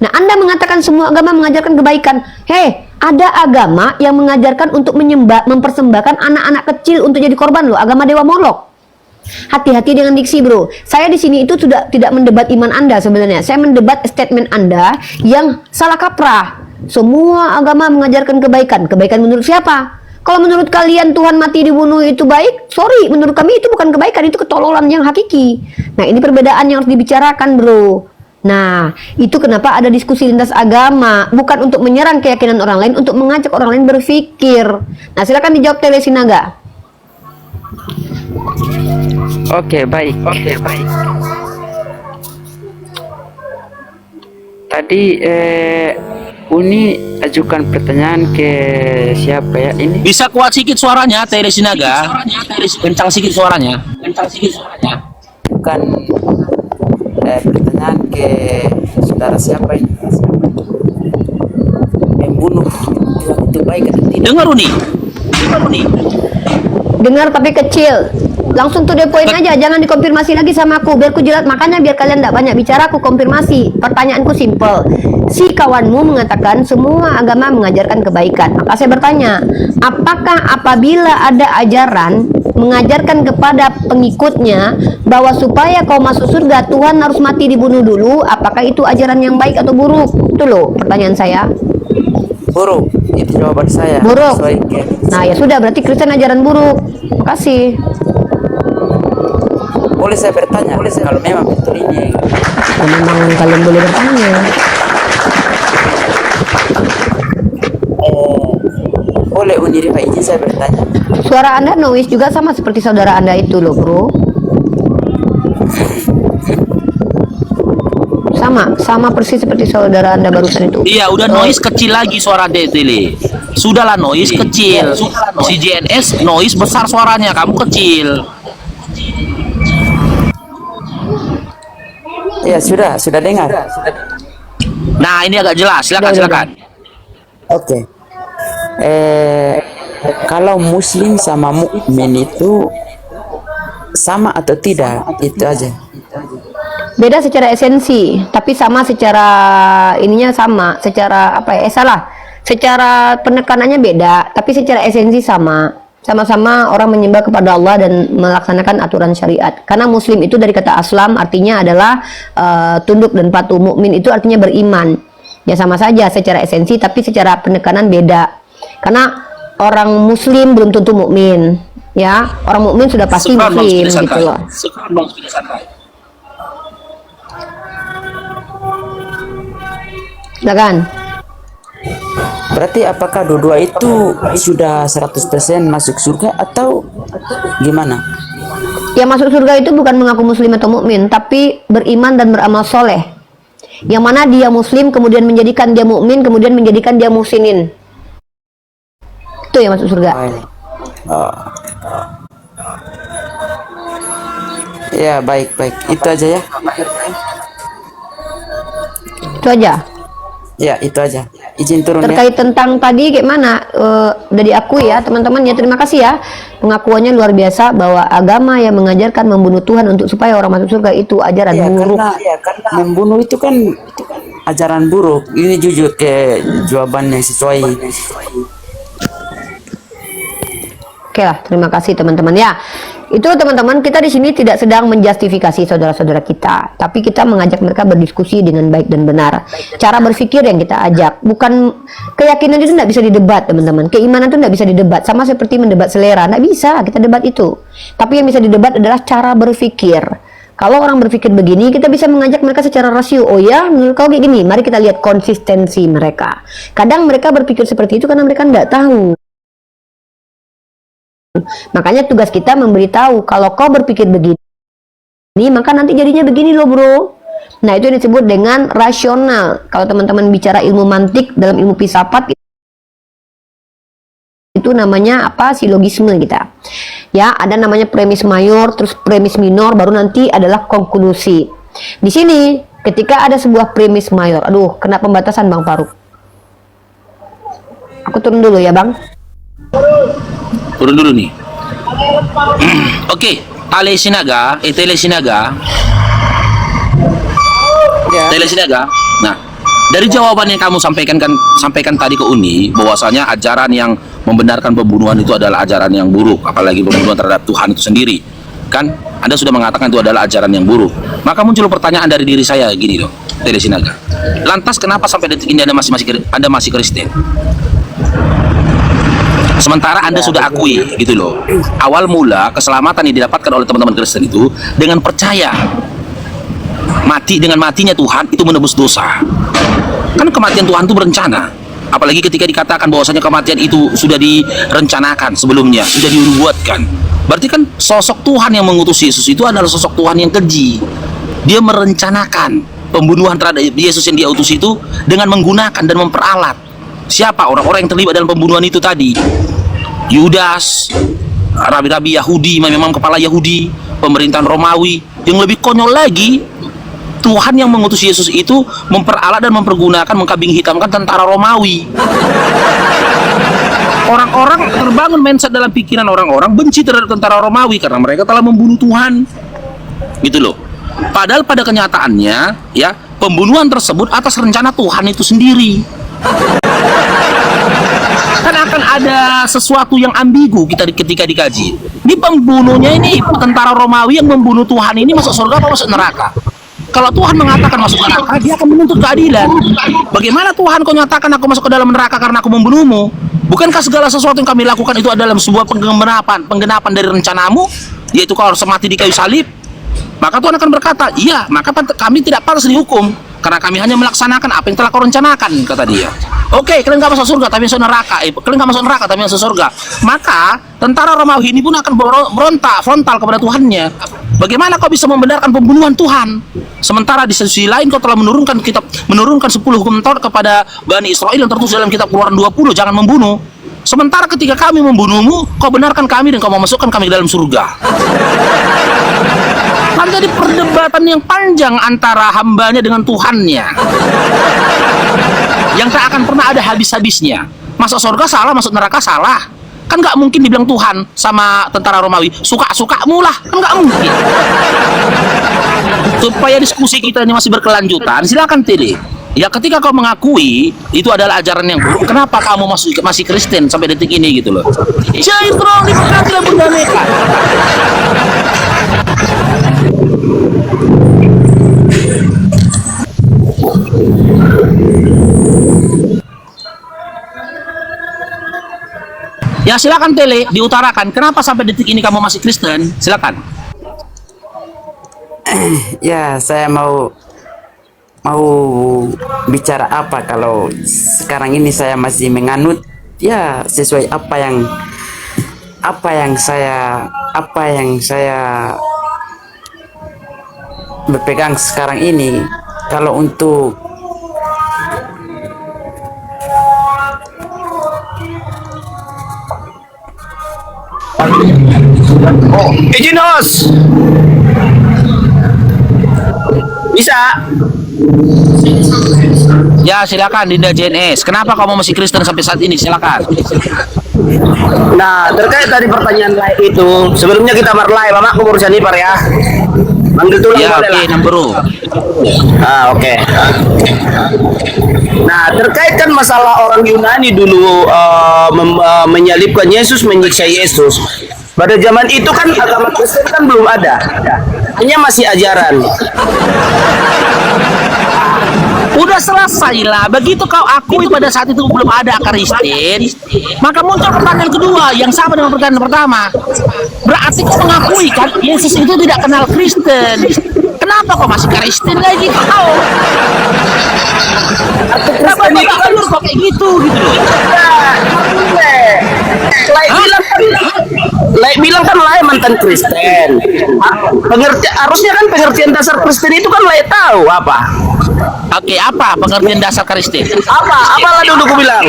Nah, Anda mengatakan semua agama mengajarkan kebaikan. Hei, ada agama yang mengajarkan untuk mempersembahkan anak-anak kecil untuk jadi korban loh, agama Dewa Molok. Hati-hati dengan diksi, bro. Saya di sini itu tidak mendebat iman Anda sebenarnya. Saya mendebat statement Anda yang salah kaprah. Semua agama mengajarkan kebaikan. Kebaikan menurut siapa? Kalau menurut kalian Tuhan mati dibunuh itu baik, sorry, menurut kami itu bukan kebaikan, itu ketololan yang hakiki. Nah, ini perbedaan yang harus dibicarakan, bro. Nah, itu kenapa ada diskusi lintas agama, bukan untuk menyerang keyakinan orang lain, untuk mengajak orang lain berpikir. Nah, silakan dijawab Telesinaga. Oke, baik. Tadi Uni ajukan pertanyaan ke siapa ya ini? Bisa kuat sedikit suaranya, Telesinaga. Kencang sedikit suaranya. Bukan pertanyaan ke saudara siapa ini, membunuh itu baik atau tidak? Dengar Uni. Dengar tapi kecil. Langsung to the point aja, jangan dikonfirmasi lagi sama aku biar ku jelas. Makanya biar kalian tidak banyak bicara, aku konfirmasi. Pertanyaanku simple. Si kawanmu mengatakan semua agama mengajarkan kebaikan. Maka saya bertanya, apakah apabila ada ajaran mengajarkan kepada pengikutnya bahwa supaya kau masuk surga Tuhan harus mati dibunuh dulu, apakah itu ajaran yang baik atau buruk? Itu loh pertanyaan saya. Buruk, itu jawaban saya. Buruk. Sesuai ke- Nah, ya sudah, berarti Kristen ajaran buruk. Makasih. Boleh saya bertanya, kalau memang betul ini Ya, memang kalian boleh bertanya. boleh Uni Pak izin saya bertanya. Suara Anda noise juga sama seperti saudara Anda itu loh, bro. Sama persis seperti saudara Anda barusan itu. Iya, udah noise kecil lagi suara Tele. Sudahlah noise kecil. Si JNS noise besar suaranya, kamu kecil. Ya sudah dengar. Nah, ini agak jelas. Silakan. Oke. Kalau Muslim sama mukmin itu sama atau tidak? Itu aja. Beda secara esensi, tapi sama secara ininya sama, secara apa ya? Salah. Secara penekanannya beda, tapi secara esensi sama. Sama-sama orang menyembah kepada Allah dan melaksanakan aturan syariat. Karena Muslim itu dari kata aslam artinya adalah tunduk dan patuh. Mukmin itu artinya beriman. Ya sama saja secara esensi, tapi secara penekanan beda. Karena orang Muslim belum tentu mukmin. Ya, orang mukmin sudah pasti Muslim gitu loh. Nah kan? Berarti apakah dua-dua itu sudah 100% masuk surga atau gimana? Yang masuk surga itu bukan mengaku muslim atau mukmin, tapi beriman dan beramal soleh. Yang mana dia muslim, kemudian menjadikan dia mukmin, kemudian menjadikan dia muhsinin. Itu yang masuk surga. Ya baik. Itu aja ya. Itu aja. Ya itu aja. Izin turun ya. Terkait tentang tadi gimana udah diakui ya teman-teman ya, terima kasih ya pengakuannya luar biasa bahwa agama yang mengajarkan membunuh Tuhan untuk supaya orang masuk surga itu ajaran buruk. Karena membunuh itu kan ajaran buruk. Ini jujur ke jawabannya sesuai. Oke lah, terima kasih teman-teman ya. Itu teman-teman, kita di sini tidak sedang menjustifikasi saudara-saudara kita, tapi kita mengajak mereka berdiskusi dengan baik dan benar. Cara berpikir yang kita ajak, bukan keyakinan itu tidak bisa didebat teman-teman. Keimanan itu tidak bisa didebat, sama seperti mendebat selera, tidak bisa kita debat itu. Tapi yang bisa didebat adalah cara berpikir. Kalau orang berpikir begini, kita bisa mengajak mereka secara rasio. Oh ya, menurut kau kayak gini, mari kita lihat konsistensi mereka. Kadang mereka berpikir seperti itu karena mereka tidak tahu Makanya tugas kita memberitahu, kalau kau berpikir begini, maka nanti jadinya begini loh bro. Nah itu yang disebut dengan rasional. Kalau teman-teman bicara ilmu mantik dalam ilmu filsafat, itu namanya apa? Silogisme kita. Ya, ada namanya premis mayor, terus premis minor, baru nanti adalah konklusi. Di sini ketika ada sebuah premis mayor, aduh, kena pembatasan Bang Faruk. Aku turun dulu ya Bang. Turun dulu nih. Oke, Tele Sinaga. Nah, dari jawaban yang kamu sampaikan tadi ke Uni, bahwasanya ajaran yang membenarkan pembunuhan itu adalah ajaran yang buruk, apalagi pembunuhan terhadap Tuhan itu sendiri. Kan Anda sudah mengatakan itu adalah ajaran yang buruk. Maka muncul pertanyaan dari diri saya gini loh, Tele Sinaga. Lantas kenapa sampai detik ini Anda masih Kristen? Sementara Anda sudah akui gitu loh. Awal mula keselamatan yang didapatkan oleh teman-teman Kristen itu dengan percaya dengan matinya Tuhan itu menebus dosa. Kan kematian Tuhan itu berencana. Apalagi ketika dikatakan bahwasanya kematian itu sudah direncanakan sebelumnya, sudah dibuatkan. Berarti kan sosok Tuhan yang mengutus Yesus itu adalah sosok Tuhan yang keji. Dia merencanakan pembunuhan terhadap Yesus yang dia utus itu dengan menggunakan dan memperalat siapa orang-orang yang terlibat dalam pembunuhan itu tadi. Yudas, rabi-rabi Yahudi, memang kepala Yahudi, pemerintahan Romawi. Yang lebih konyol lagi, Tuhan yang mengutus Yesus itu memperalat dan mempergunakan, mengkambing hitamkan tentara Romawi. Orang-orang terbangun mindset dalam pikiran orang-orang benci terhadap tentara Romawi karena mereka telah membunuh Tuhan. Gitu loh. Padahal pada kenyataannya, ya, pembunuhan tersebut atas rencana Tuhan itu sendiri. Kan akan ada sesuatu yang ambigu ketika dikaji. Ini pembunuhnya ini tentara Romawi yang membunuh Tuhan ini masuk surga atau masuk neraka? Kalau Tuhan mengatakan masuk neraka, dia akan menuntut keadilan. Bagaimana Tuhan kau nyatakan aku masuk ke dalam neraka karena aku membunuhmu? Bukankah segala sesuatu yang kami lakukan itu adalah sebuah penggenapan dari rencanamu, yaitu kau harus mati di kayu salib? Maka Tuhan akan berkata, iya, maka kami tidak pantas dihukum karena kami hanya melaksanakan apa yang telah kau rencanakan, kata dia. Oke, kalian gak masuk surga tapi masuk neraka. Kalian gak masuk neraka tapi masuk surga. Maka tentara Romawi ini pun akan berontak frontal kepada Tuhannya. Bagaimana kau bisa membenarkan pembunuhan Tuhan? Sementara di sisi lain kau telah menurunkan 10 hukum Taurat kepada Bani Israel yang tertulis dalam kitab Keluaran 20, jangan membunuh. Sementara ketika kami membunuhmu, kau benarkan kami dan kau memasukkan kami ke dalam surga. Kan jadi perdebatan yang panjang antara hambanya dengan Tuhannya, yang tak akan pernah ada habis-habisnya. Masuk surga salah, masuk neraka salah. Kan nggak mungkin dibilang Tuhan sama tentara Romawi, suka-sukamu lah, kan nggak mungkin. Supaya diskusi kita ini masih berkelanjutan, silakan Tele. Ya ketika kau mengakui itu adalah ajaran yang buruk, kenapa kamu masih Kristen sampai detik ini gitu loh? Cair terong diberkati dan berdamaikan. Ya silakan Tele, diutarakan kenapa sampai detik ini kamu masih Kristen? Silakan. Ya, saya mau bicara apa kalau sekarang ini saya masih menganut ya sesuai apa yang saya berpegang sekarang ini. Kalau untuk Izin host. Bisa. Ya silakan Dinda JNS. Kenapa kamu masih Kristen sampai saat ini? Silakan. Nah, terkait tadi pertanyaan lain itu, sebelumnya kita marlai, Mama, aku urusan ipar ya. Manggil tulang Ya boleh oke, lah. Namburu. Oke. Nah, terkait kan masalah orang Yunani dulu menyalibkan Yesus, menyiksa Yesus. Pada zaman itu kan agama Kristen kan belum ada, hanya masih ajaran. Udah selesai lah. Begitu kau akui pada saat itu belum ada Kristen, maka muncul pertanyaan kedua yang sama dengan pertanyaan pertama. Berarti kau mengakui kan Yesus itu tidak kenal Kristen. Kenapa kau masih Kristen lagi kau? Kenapa benar kok kayak gitu loh? Selain bilang kan bilang kan Lai mantan Kristen. Harusnya kan pengertian dasar Kristen itu kan Lai tahu apa. Oke, apa pengertian dasar Kristen? Apalah dulu aku bilang.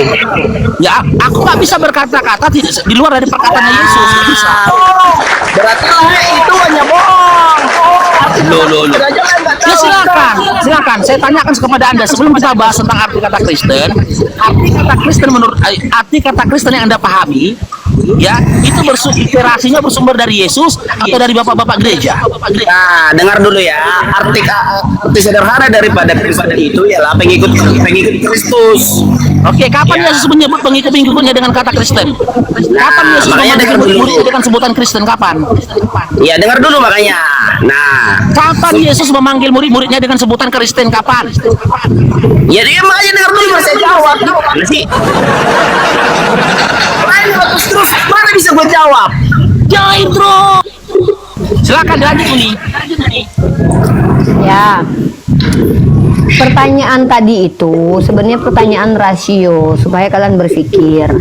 Ya, aku nggak bisa berkata-kata di luar dari perkataan Yesus. Nggak bisa. Berarti Lai itu hanya bohong. Loh. Ya silakan. Saya tanyakan kepada Anda sebelum kita bahas tentang arti kata Kristen. Arti kata Kristen yang Anda pahami, ya itu inspirasinya bersumber dari Yesus atau dari bapak-bapak gereja? Nah, dengar dulu ya. Arti sederhana daripada Kristen itu ialah pengikut Kristus. Oke, kapan Yesus menyebut pengikut-pengikutnya dengan kata Kristen? Kapan Yesus memanggil murid-muridnya dengan sebutan Kristen? Kapan? Ya, dengar dulu makanya. Nah, kapan Yesus memanggil murid-muridnya dengan sebutan Kristen? Kapan? ya dia makanya dengar dulu baru saya jawab. Gimana sih? Terus mana bisa gue jawab? Ya intro. Silakan dilanjut Uni. Ya. Pertanyaan tadi itu sebenarnya pertanyaan rasio supaya kalian berpikir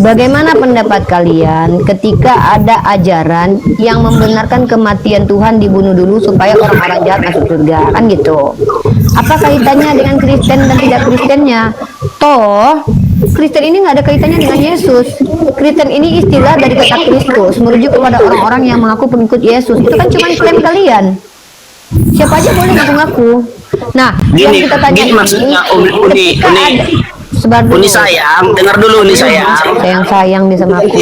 bagaimana pendapat kalian ketika ada ajaran yang membenarkan kematian Tuhan dibunuh dulu supaya orang-orang jahat masuk surga, kan gitu. Apa kaitannya dengan Kristen dan tidak Kristennya? Toh Kristen ini nggak ada kaitannya dengan Yesus. Kristen ini istilah dari kata Kristus merujuk kepada orang-orang yang mengaku pengikut Yesus. Itu kan cuma klaim kalian. Siapa aja boleh ngaku-ngaku. Nah, yang kita tanya gini maksudnya Uni sayang, dengar dulu Uni sayang. Sayang dia sama aku.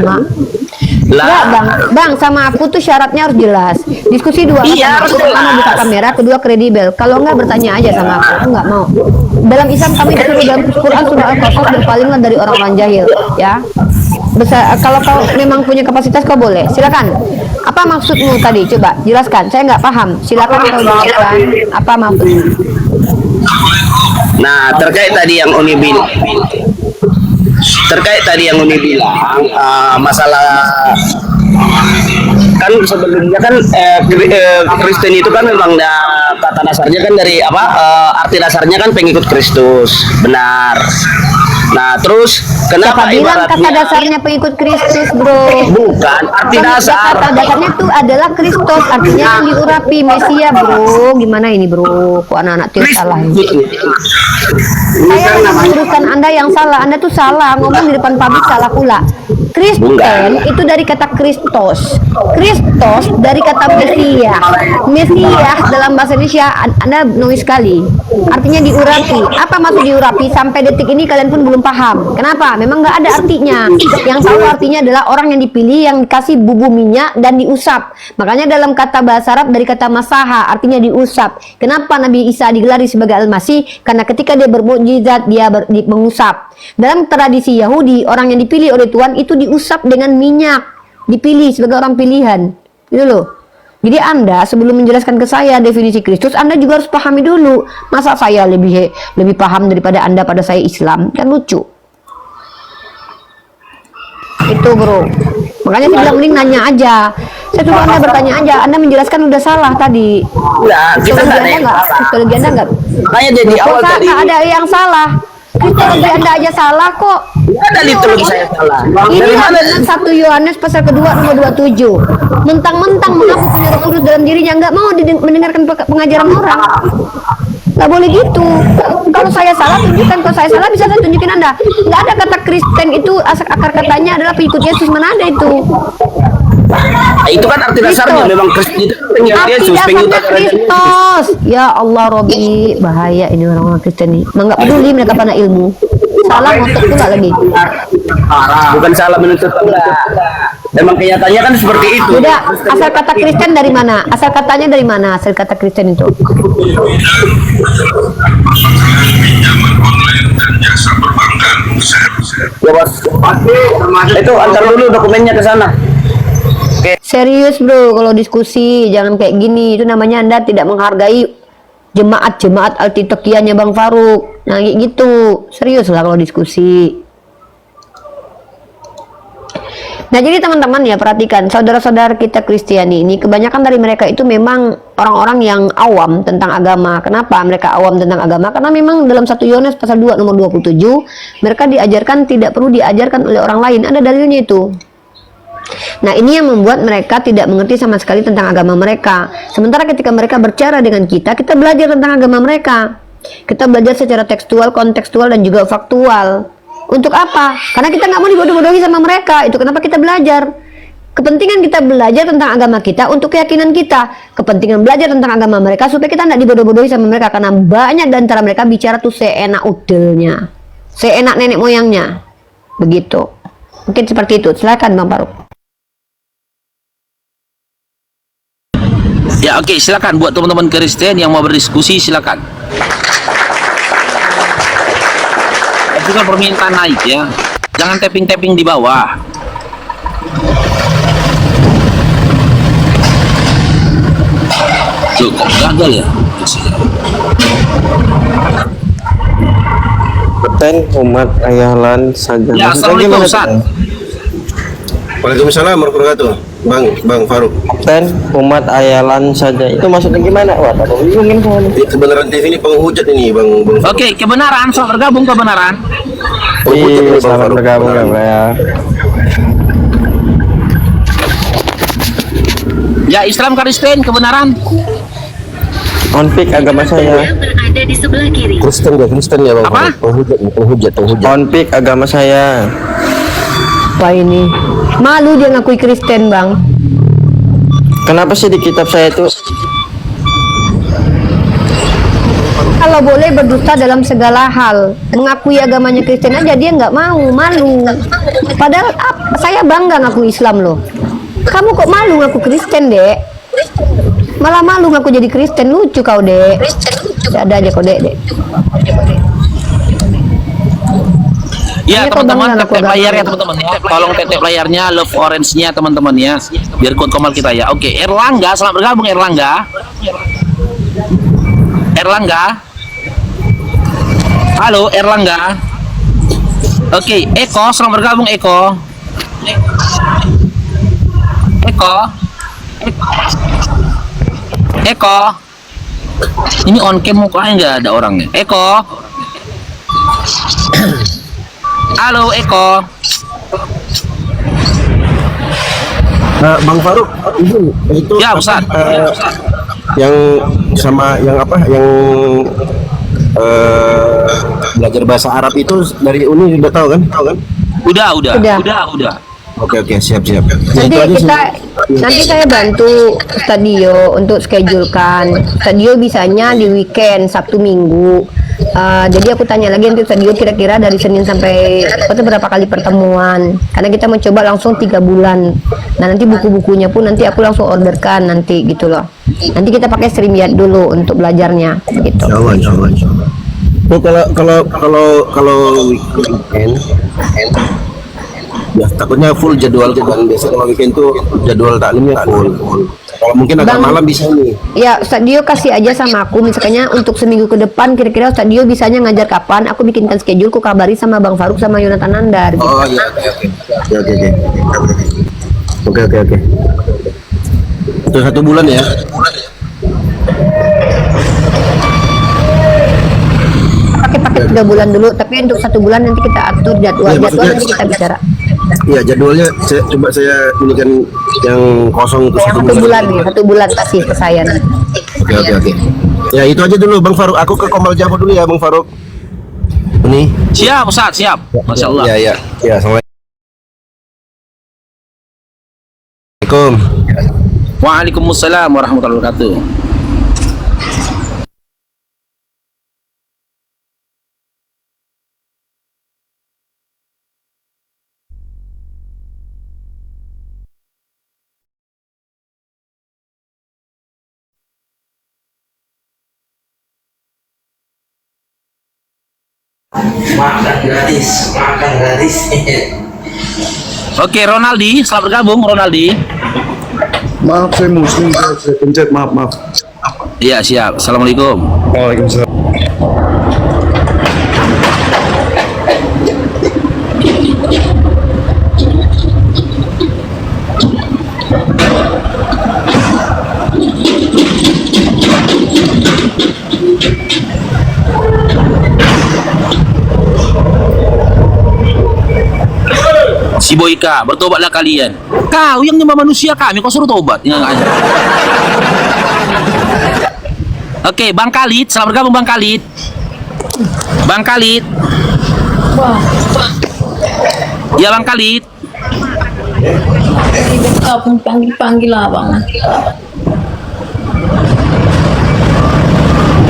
Mak. Ya bang, sama aku tuh syaratnya harus jelas. Diskusi dua Iya, harus pertama buka kamera, kedua kredibel. Kalau enggak bertanya aja sama aku nggak mau. Dalam Islam kami disuruh dalam Quran surah Al-Qasas berpalinglah dari orang-orang jahil, ya. Kalau kau memang punya kapasitas kau boleh, silakan. Apa maksudmu tadi? Coba jelaskan. Saya nggak paham. Silakan kau jelaskan. Apa maksudmu? Nah, terkait tadi yang Uni bilang, masalah kan sebelumnya kan Kristen itu kan memang kata dasarnya kan dari arti dasarnya kan pengikut Kristus, benar. Nah, terus kenapa Siapa bilang ibaratnya kata dasarnya pengikut Kristus, bro? bukan arti dasar. Kata dasarnya itu adalah Kristus, artinya yang diurapi Mesia, bro. Gimana ini, bro? Kok anak-anak tuh salah ini? Saya meneruskan Anda yang salah. Anda tuh salah, ngomong di depan publik salah pula. Kristen itu dari kata Kristos. Kristos dari kata Mesias. Mesias dalam bahasa Indonesia Anda noise sekali. Artinya diurapi. Apa maksud diurapi? Sampai detik ini kalian pun belum paham. Kenapa? Memang nggak ada artinya. Yang tahu artinya adalah orang yang dipilih, yang dikasih bubuk minyak dan diusap. Makanya dalam kata bahasa Arab dari kata masaha artinya diusap. Kenapa Nabi Isa digelari sebagai Al-Masih? Karena ketika dia bermukjizat dia mengusap. Dalam tradisi Yahudi, orang yang dipilih oleh Tuhan itu diusap dengan minyak, dipilih sebagai orang pilihan, gitu loh. Jadi Anda sebelum menjelaskan ke saya definisi Kristus, Anda juga harus pahami dulu. Masa saya lebih paham daripada Anda pada saya Islam? Kan lucu. Itu bro. Makanya saya bilang mending nanya aja. Saya suruh Anda bertanya aja. Anda menjelaskan udah salah tadi. Enggak, kita nggak ada yang salah. Psikologi Anda nggak. Makanya jadi awal tadi. Nggak ada yang salah. Kristologi Anda aja salah kok. Ada litologi saya salah. Ini Dari mana? adalah 1 Yohanes pasal kedua nomor 27. Mentang-mentang mengaku punya Roh Kudus dalam dirinya nggak mau mendengarkan pengajaran orang. Nggak boleh gitu. Kalau saya salah tunjukkan. Kalau saya salah bisa saya tunjukin Anda. Nggak ada kata Kristen itu akar katanya adalah pengikut Yesus. Mana ada itu? Nah, itu kan arti dasarnya memang Kristen itu pengikut Arti Yesus, pengikut dasarnya Kristus. Ya Allah Robi, bahaya ini orang-orang Kristen nih. Nggak peduli mereka pada ilmu. Salah ngotot pula lagi. Bukan salah menuntut pula. Memang kenyataannya kan seperti itu. Udah, asal kata Kristen dari mana? Asal katanya dari mana? Asal kata Kristen itu. Ya bos. Itu antar dulu dokumennya ke sana. Serius bro, kalau diskusi jangan kayak gini. Itu namanya Anda tidak menghargai jemaat Altitokianya Bang Faruk. Nah kayak gitu. Serius lah kalau diskusi. Nah jadi teman-teman ya perhatikan, saudara-saudara kita Kristiani ini kebanyakan dari mereka itu memang orang-orang yang awam tentang agama. Kenapa mereka awam tentang agama? Karena memang dalam 1 Yohanes pasal 2 nomor 27 mereka diajarkan tidak perlu diajarkan oleh orang lain. Ada dalilnya itu. Nah, ini yang membuat mereka tidak mengerti sama sekali tentang agama mereka. Sementara ketika mereka berbicara dengan kita belajar tentang agama mereka. Kita belajar secara tekstual, kontekstual, dan juga faktual. Untuk apa? Karena kita nggak mau dibodoh-bodohi sama mereka. Itu kenapa kita belajar. Kepentingan kita belajar tentang agama kita untuk keyakinan kita. Kepentingan belajar tentang agama mereka supaya kita nggak dibodoh-bodohi sama mereka. Karena banyak di antara mereka bicara tuh seenak udelnya, seenak nenek moyangnya. Begitu. Mungkin seperti itu. Silakan Bang Faruk. Ya oke, silakan buat teman-teman Kristen yang mau berdiskusi, silakan. Itu kan permintaan naik ya. Jangan tapping-tapping di bawah. Tuh, kok gagal ya? Kapten umat ayalan saja. Ya, assalamualaikum Ustaz. Waalaikumsalam warahmatullahi wabarakatuh. Bang Faruk. Kapten umat ayalan saja. Itu maksudnya gimana? Wah, aku bingungin soalnya. Kebenaran TV ini penghujat ini Bang Faruk. Oke, kebenaran, selamat bergabung kebenaran. Penghujat ini, Bang Selamat Faruk. bergabung ya. Ya, Islam Kristen kebenaran. Onpik agama saya. Berada di sebelah kiri. Kristen ya Bang Apa? Faruk. Penghujat. Onpik agama saya. Apa ini? Malu dia ngakui Kristen, Bang. Kenapa sih di kitab saya itu Kalau boleh berdusta dalam segala hal, mengakui agamanya Kristen aja dia nggak mau, malu. Padahal saya bangga ngaku Islam loh. Kamu kok malu ngaku Kristen, Dek? Malah malu ngaku jadi Kristen, lucu kau, Dek. Ada aja kau, Dek. Ya Ini teman-teman, kok tap bangga layar ya ngaku teman-teman ya. Tolong tap layarnya, love orange-nya teman-teman ya. Biar kode komal kita ya. Oke, Erlangga, selamat bergabung Erlangga. Halo Erlangga. Oke, Eko, selamat bergabung Eko. Eko. Ini on cam mukanya nggak ada orangnya. Eko. Halo Eko. Bang Faruk, itu Ya Ustaz. yang sama yang apa? Yang belajar bahasa Arab itu dari Uni udah tahu kan? Udah. Oke, siap. Nanti saya bantu Stadio untuk schedulekan. Stadio bisanya di weekend, Sabtu Minggu. Jadi aku tanya lagi untuk Stadio kira-kira dari Senin sampai itu berapa kali pertemuan. Karena kita mau coba langsung 3 bulan. Nah nanti buku-bukunya pun nanti aku langsung orderkan nanti gitu loh. Nanti kita pakai StreamYard dulu untuk belajarnya gitu. Insyaallah. Oh, kalau weekend ya takutnya full jadwal kan. Biasa kalau weekend tuh jadwal taklimnya full. Kalau mungkin agak malam bisa nih. Ya, Stadio kasih aja sama aku, misalnya untuk seminggu ke depan kira-kira Stadio bisanya ngajar kapan, aku bikinkan schedule, ku kabari sama Bang Faruk sama Yonatan Nandar gitu. Oh iya, oke. Itu 1 bulan ya. Pakai 3 bulan dulu, tapi untuk 1 bulan nanti kita atur jadwal nanti kita bicara. Iya, jadwalnya coba saya berikan yang kosong itu 1 bulan. Nih, 1 bulan kasih ke saya nanti. Oke. Ya itu aja dulu Bang Faruk. Aku ke Komal Jabo dulu ya Bang Faruk. Ini. Siap Ustaz, siap. Masya Allah. Ya. Assalamualaikum. Waalaikumsalam warahmatullahi wabarakatuh. Makan gratis. Oke, Ronaldi, selamat bergabung Ronaldi. Maaf saya muslim, saya pencet maaf. Iya, siap. Assalamualaikum. Waalaikumsalam. Si Boyka, bertobatlah kalian. Kau yang nyembah manusia, kami kau suruh tobat. Ya, oke, Bang Khalid, selamat bergabung Bang Khalid. Bang Khalid. Ya Bang Khalid. Panggil abang.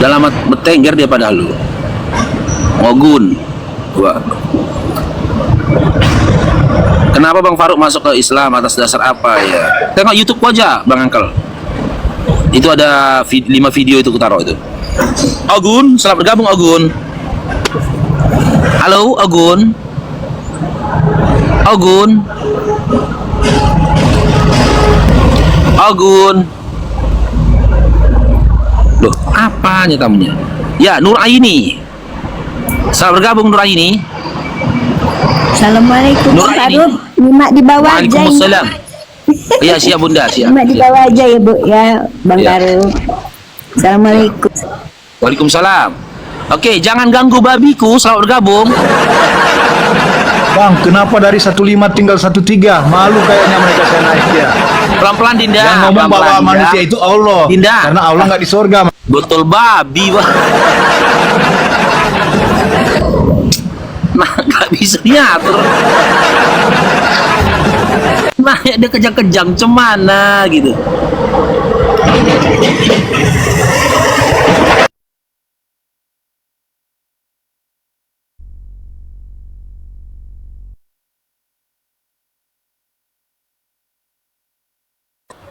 Udah lama bertengger dia pada lu. Ngogun. Wah. Kenapa Bang Faruk masuk ke Islam atas dasar apa ya? Tengok YouTube aja Bang Angkel. Itu ada 5 video itu kutaruh itu. Ogun, selamat bergabung Ogun. Halo Ogun. Ogun. Ogun. Loh, apanya tamunya? Ya, Nur Aini. Selamat bergabung Nur Aini. Assalamualaikum Nur Pak Aini. Faruk. Nyimak di bawah aja. Waalaikumsalam. Iya, siap Bunda, siap. Nyimak di siap. bawah aja ya Bu ya, Bang Ya. Faruk. Assalamualaikum. Waalaikumsalam. Oke, jangan ganggu babiku. Selamat bergabung. Bang, kenapa dari 15 tinggal 13? Malu kayaknya mereka saya naik ya. Pelan-pelan Dinda. Yang ngomong Pelan-pelan, bahwa Dinda. manusia itu Allah. Dinda. Karena Allah nggak di surga. Betul babi, Bang. Nah, nggak bisa diatur. Nah, ya dia kejang-kejang cemana gitu.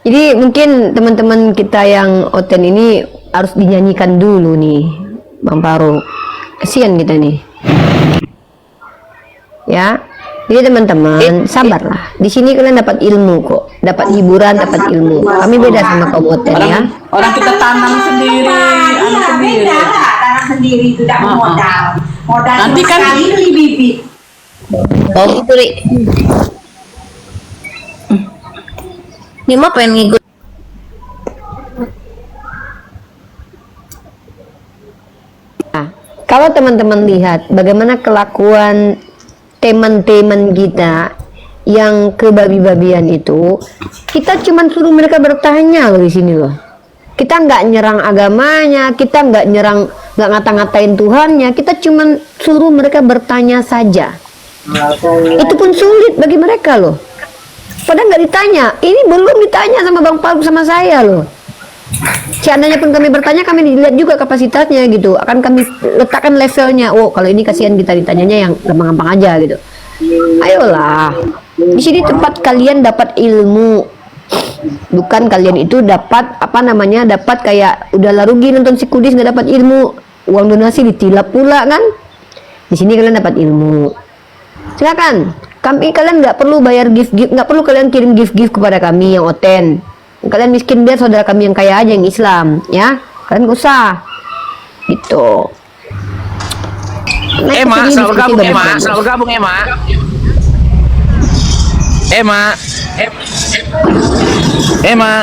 Jadi mungkin teman-teman kita yang oten ini harus dinyanyikan dulu nih, Bang Faruk. Kasihan kita nih. Ya. Jadi teman-teman, sabarlah. Di sini kalian dapat ilmu kok, dapat hiburan, dapat ilmu. Kami beda sama kaum oten ya. Orang kita tanam sendiri, tanam sendiri itu tidak modal. Nanti kan beli bibit. Oh itu Ri. Ini mah pengen ngikut. Nah, kalau teman-teman lihat bagaimana kelakuan teman-teman kita yang kebabi-babian itu, kita cuma suruh mereka bertanya loh di sini loh. Kita nggak nyerang agamanya, kita nggak nyerang, nggak ngata-ngatain Tuhannya, kita cuma suruh mereka bertanya saja. Itu pun sulit bagi mereka loh. Padahal nggak ditanya, ini belum ditanya sama Bang Faruk sama saya loh. Seandainya pun kami bertanya, kami dilihat juga kapasitasnya gitu. Akan kami letakkan levelnya. Oh, kalau ini kasihan kita ditanyanya yang gampang-gampang aja gitu. Ayolah, di sini tempat kalian dapat ilmu. Bukan kalian itu dapat apa namanya, dapat kayak udahlah rugi nonton si Kudis nggak dapat ilmu, uang donasi ditilap pula kan. Di sini kalian dapat ilmu. Silakan, kalian nggak perlu bayar gift, nggak perlu kalian kirim gift kepada kami yang oten. Kalian miskin, biar saudara kami yang kaya aja yang Islam ya, kalian gak usah gitu. Emma, selamat bergabung Emma, selamat bergabung Emma. Emma.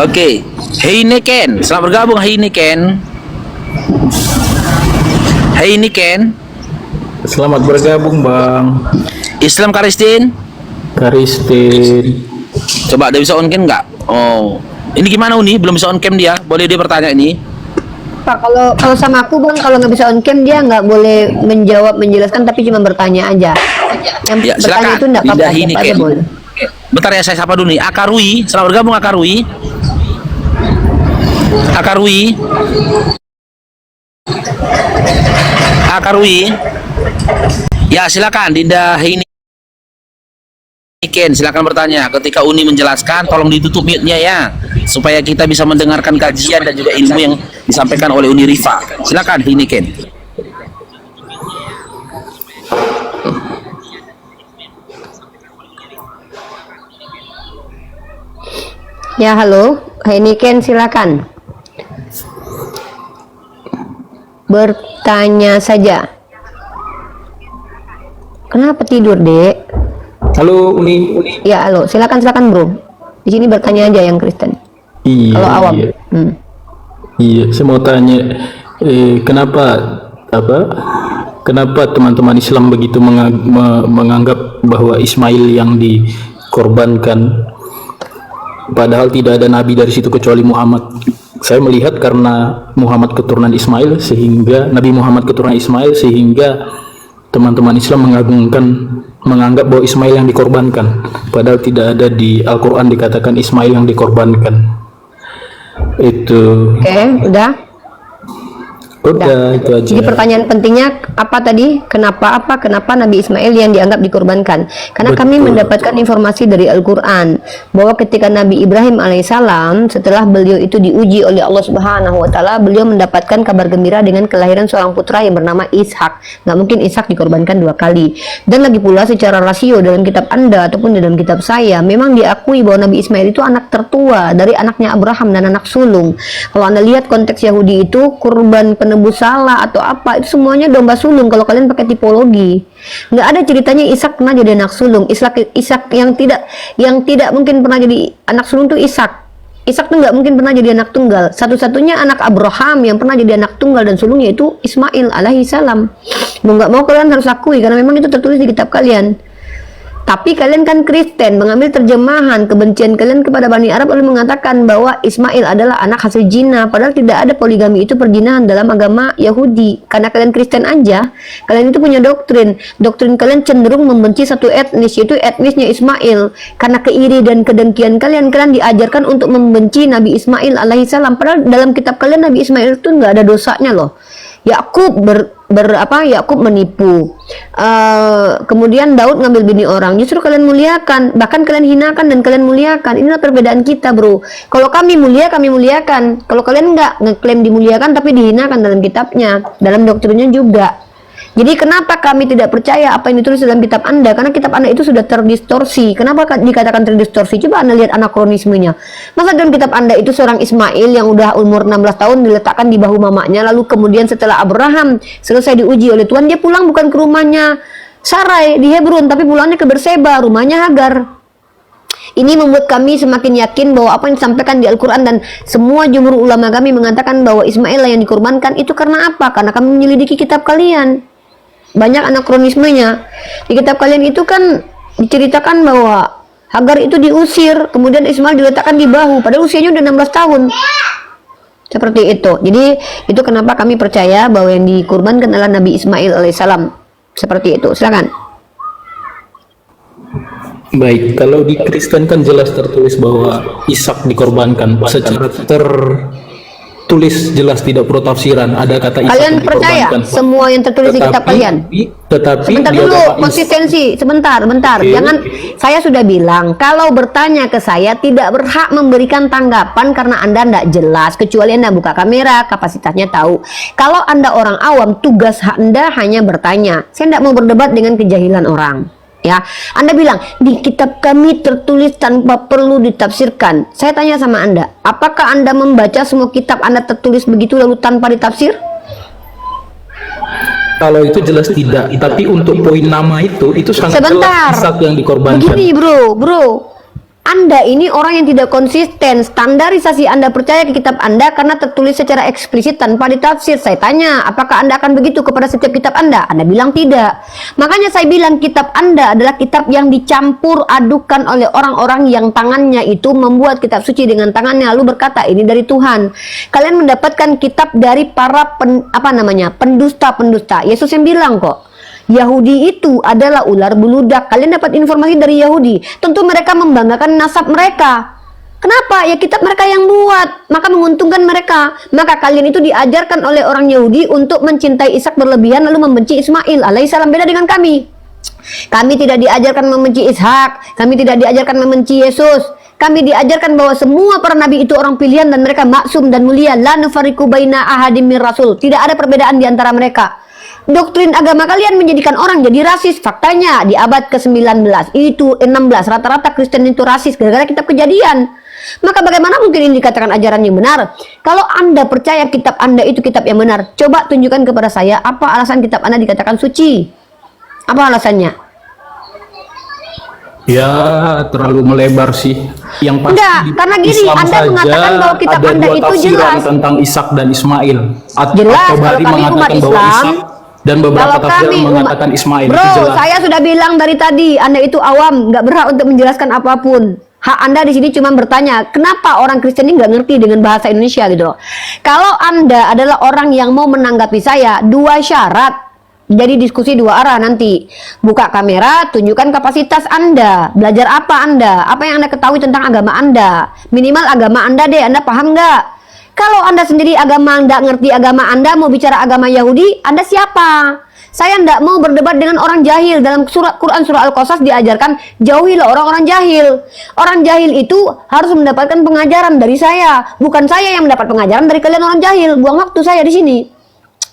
Oke, Heineken, selamat bergabung Heineken. Heineken. Selamat bergabung Bang. Islam Karistin. Karistin. Coba dia bisa on cam nggak? Oh, ini gimana Uni? Belum bisa on cam dia. Boleh dia bertanya ini? Pak, kalau sama aku Bang, kalau nggak bisa on cam dia nggak boleh menjawab, menjelaskan, tapi cuma bertanya aja. Yang Ya, bertanya silakan. itu nggak apa-apa, Ini siapa aja Ken. boleh. Bentar ya, saya sapa dulu nih. Akarui, selamat bergabung Akarui. Akarui. Akarui. Ya, silakan Dinda ini. Ken, silakan bertanya. Ketika Uni menjelaskan, tolong ditutup mute-nya ya, supaya kita bisa mendengarkan kajian dan juga ilmu yang disampaikan oleh Uni Rifa. Silakan ini Ken. Ya halo, ini Ken, silakan bertanya saja. Kenapa tidur Dek? Halo Uni. Ya halo, silakan bro. Di sini bertanya aja yang Kristen. Iya. Kalau awam. Iya, saya mau tanya, kenapa kenapa teman-teman Islam begitu menganggap bahwa Ismail yang dikorbankan, padahal tidak ada nabi dari situ kecuali Muhammad? Saya melihat karena Muhammad keturunan Ismail, sehingga Nabi Muhammad keturunan Ismail, sehingga teman-teman Islam menganggap bahwa Ismail yang dikorbankan, padahal tidak ada di Al-Quran dikatakan Ismail yang dikorbankan. Itu. Oke, udah. Udah, itu aja. Jadi pertanyaan pentingnya apa tadi? Kenapa Nabi Ismail yang dianggap dikorbankan? Karena kami mendapatkan informasi dari Al-Quran bahwa ketika Nabi Ibrahim alaihissalam, setelah beliau itu diuji oleh Allah Subhanahu wa taala, beliau mendapatkan kabar gembira dengan kelahiran seorang putra yang bernama Ishak. Nggak mungkin Ishak dikorbankan 2 kali. Dan lagi pula secara rasio dalam kitab Anda ataupun dalam kitab saya, memang diakui bahwa Nabi Ismail itu anak tertua dari anaknya Abraham dan anak sulung. Kalau Anda lihat konteks Yahudi itu, kurban penebus salah atau apa, itu semuanya domba sulung kalau kalian pakai tipologi. Nggak ada ceritanya Ishak pernah jadi anak sulung. Ishak yang tidak mungkin pernah jadi anak sulung tuh Ishak tuh nggak mungkin pernah jadi anak tunggal. Satu-satunya anak Abraham yang pernah jadi anak tunggal dan sulungnya itu Ismail alaihissalam. Mau nggak mau kalian harus akui karena memang itu tertulis di kitab kalian. Tapi kalian kan Kristen, mengambil terjemahan kebencian kalian kepada Bani Arab lalu mengatakan bahwa Ismail adalah anak hasil zina, padahal tidak ada poligami itu perzinahan dalam agama Yahudi. Karena kalian Kristen aja, kalian itu punya doktrin kalian cenderung membenci satu etnis, yaitu etnisnya Ismail. Karena keiri dan kedengkian kalian diajarkan untuk membenci Nabi Ismail alaihissalam, padahal dalam kitab kalian Nabi Ismail itu nggak ada dosanya loh. Yakub Yakub menipu, kemudian Daud ngambil bini orang, justru kalian muliakan, bahkan kalian hinakan dan kalian muliakan. Inilah perbedaan kita, bro. Kalau kami muliakan, kalau kalian nggak ngeklaim dimuliakan tapi dihinakan dalam kitabnya, dalam doktrinnya juga. Jadi kenapa kami tidak percaya apa yang ditulis dalam kitab Anda? Karena kitab Anda itu sudah terdistorsi. Kenapa dikatakan terdistorsi? Coba Anda lihat anakronismenya. Masa dalam kitab Anda itu seorang Ismail yang udah umur 16 tahun diletakkan di bahu mamanya, lalu kemudian setelah Abraham selesai diuji oleh Tuhan, dia pulang bukan ke rumahnya Sarai di Hebron, tapi pulangnya ke Berseba, rumahnya Hagar. Ini membuat kami semakin yakin bahwa apa yang disampaikan di Al-Quran dan semua jumhur ulama kami mengatakan bahwa Ismail yang dikorbankan itu karena apa? Karena kami menyelidiki kitab kalian. Banyak anakronismenya. Di kitab kalian itu kan diceritakan bahwa Hagar itu diusir, kemudian Ismail diletakkan di bahu, padahal usianya udah 16 tahun. Seperti itu. Jadi itu kenapa kami percaya bahwa yang dikorbankan adalah Nabi Ismail alaihissalam. Seperti itu. Silakan. Baik, kalau di Kristen kan jelas tertulis bahwa Ishak dikorbankan. Secara tertulis jelas tidak perlu tafsiran, ada kata Ishak Kalian percaya dikorbankan. semua yang tertulis di kitab kalian? Tetapi sebentar di dulu, agama konsistensi, sebentar. Jangan, saya sudah bilang, kalau bertanya ke saya tidak berhak memberikan tanggapan karena Anda tidak jelas, kecuali Anda buka kamera, kapasitasnya tahu. Kalau Anda orang awam, tugas Anda hanya bertanya. Saya tidak mau berdebat dengan kejahilan orang. Ya, Anda bilang di kitab kami tertulis tanpa perlu ditafsirkan. Saya tanya sama Anda, apakah Anda membaca semua kitab Anda tertulis begitu lalu tanpa ditafsir? Kalau itu jelas tidak, tapi untuk poin nama itu sangat sebentar. jelas Ishak yang dikorbankan. Begini bro, Anda ini orang yang tidak konsisten. Standarisasi Anda percaya ke kitab Anda karena tertulis secara eksplisit tanpa ditafsir. Saya tanya, apakah Anda akan begitu kepada setiap kitab Anda? Anda bilang tidak. Makanya saya bilang kitab Anda adalah kitab yang dicampur adukan oleh orang-orang yang tangannya itu membuat kitab suci dengan tangannya lalu berkata ini dari Tuhan. Kalian mendapatkan kitab dari para pendusta-pendusta. Yesus yang bilang kok, Yahudi itu adalah ular beludak. Kalian dapat informasi dari Yahudi. Tentu mereka membanggakan nasab mereka. Kenapa? Ya kitab mereka yang buat, maka menguntungkan mereka. Maka kalian itu diajarkan oleh orang Yahudi untuk mencintai Ishak berlebihan lalu membenci Ismail alaihissalam. Beda dengan kami. Kami tidak diajarkan membenci Ishak. Kami tidak diajarkan membenci Yesus. Kami diajarkan bahwa semua para nabi itu orang pilihan dan mereka maksum dan mulia. La nufariqu baina ahadim mir rasul. Tidak ada perbedaan di antara mereka. Doktrin agama kalian menjadikan orang jadi rasis. Faktanya di abad ke-19 itu 16 rata-rata Kristen itu rasis gara-gara kitab Kejadian. Maka bagaimana mungkin ini dikatakan ajaran yang benar? Kalau Anda percaya kitab Anda itu kitab yang benar, coba tunjukkan kepada saya apa alasan kitab Anda dikatakan suci. Apa alasannya? Ya terlalu melebar sih. Yang pasti enggak, karena gini, Islam Anda mengatakan bahwa kitab ada Anda dua itu tafsiran jelas tentang Ishak dan Ismail. Jelas, kalau kami umat Islam, Dan beberapa Kalau tafsir kami mengatakan Ismail itu Bro, jelas. saya sudah bilang dari tadi, Anda itu awam, nggak berhak untuk menjelaskan apapun. Hak Anda di sini cuma bertanya, kenapa orang Kristen ini nggak ngerti dengan bahasa Indonesia gitu loh. Kalau Anda adalah orang yang mau menanggapi saya, 2 syarat. Jadi diskusi 2 arah nanti. Buka kamera, tunjukkan kapasitas Anda. Belajar apa Anda? Apa yang Anda ketahui tentang agama Anda? Minimal agama Anda deh, Anda paham nggak? Kalau Anda sendiri agama nggak ngerti agama Anda, mau bicara agama Yahudi, Anda siapa? Saya nggak mau berdebat dengan orang jahil. Dalam Quran surah Al-Qasas diajarkan, jauhilah orang-orang jahil. Orang jahil itu harus mendapatkan pengajaran dari saya. Bukan saya yang mendapat pengajaran dari kalian orang jahil. Buang waktu saya di sini.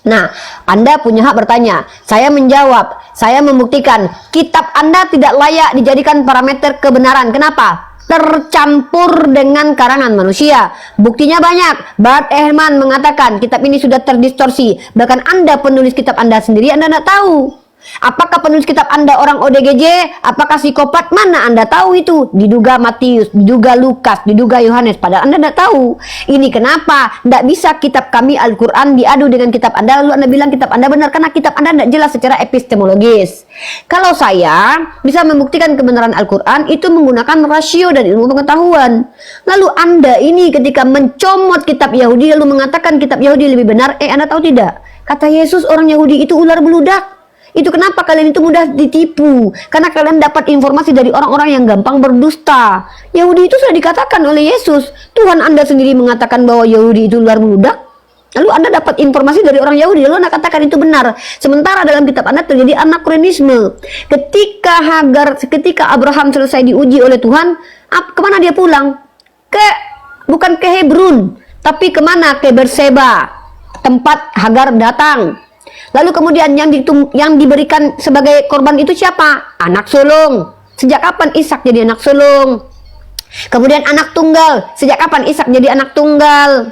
Nah, Anda punya hak bertanya. Saya menjawab, saya membuktikan kitab Anda tidak layak dijadikan parameter kebenaran. Kenapa? Tercampur dengan karangan manusia. Buktinya banyak. Bart Ehrman mengatakan kitab ini sudah terdistorsi. Bahkan Anda penulis kitab Anda sendiri, Anda tidak tahu. Apakah penulis kitab Anda orang ODGJ? Apakah psikopat? Mana Anda tahu itu? Diduga Matius, diduga Lukas, diduga Yohanes. Padahal Anda tidak tahu. Ini kenapa? Tidak bisa kitab kami Al-Quran diadu dengan kitab Anda, lalu Anda bilang kitab Anda benar, karena kitab Anda tidak jelas secara epistemologis. Kalau saya bisa membuktikan kebenaran Al-Quran, itu menggunakan rasio dan ilmu pengetahuan. Lalu Anda ini ketika mencomot kitab Yahudi, lalu mengatakan kitab Yahudi lebih benar, Anda tahu tidak? Kata Yesus, orang Yahudi itu ular beludak. Itu kenapa kalian itu mudah ditipu? Karena kalian dapat informasi dari orang-orang yang gampang berdusta. Yahudi itu sudah dikatakan oleh Yesus. Tuhan Anda sendiri mengatakan bahwa Yahudi itu luar beludak. Lalu Anda dapat informasi dari orang Yahudi, lalu Anda katakan itu benar. Sementara dalam kitab Anda terjadi anakronisme. Ketika Abraham selesai diuji oleh Tuhan, kemana dia pulang? Bukan ke Hebron, tapi kemana? Ke Berseba, tempat Hagar datang. Lalu kemudian yang diberikan sebagai korban itu siapa? Anak sulung. Sejak kapan Ishak jadi anak sulung? Kemudian anak tunggal. Sejak kapan Ishak jadi anak tunggal?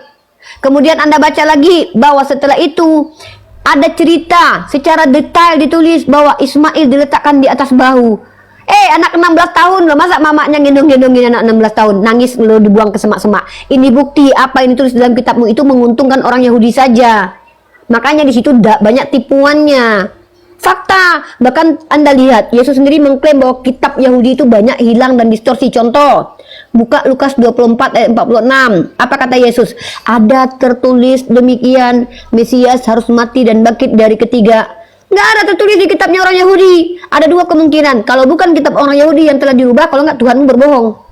Kemudian Anda baca lagi bahwa setelah itu ada cerita secara detail ditulis bahwa Ismail diletakkan di atas bahu. Anak 16 tahun loh, masa mamanya gendong-gendongin anak 16 tahun, nangis lo dibuang ke semak-semak. Ini bukti apa yang ditulis dalam kitabmu itu menguntungkan orang Yahudi saja. Makanya di situ banyak tipuannya. Fakta. Bahkan Anda lihat, Yesus sendiri mengklaim bahwa kitab Yahudi itu banyak hilang dan distorsi. Contoh, buka Lukas 24 ayat 46. Apa kata Yesus? Ada tertulis demikian, Mesias harus mati dan bangkit dari ketiga. Nggak ada tertulis di kitabnya orang Yahudi. Ada 2 kemungkinan. Kalau bukan kitab orang Yahudi yang telah dirubah, kalau nggak Tuhan berbohong.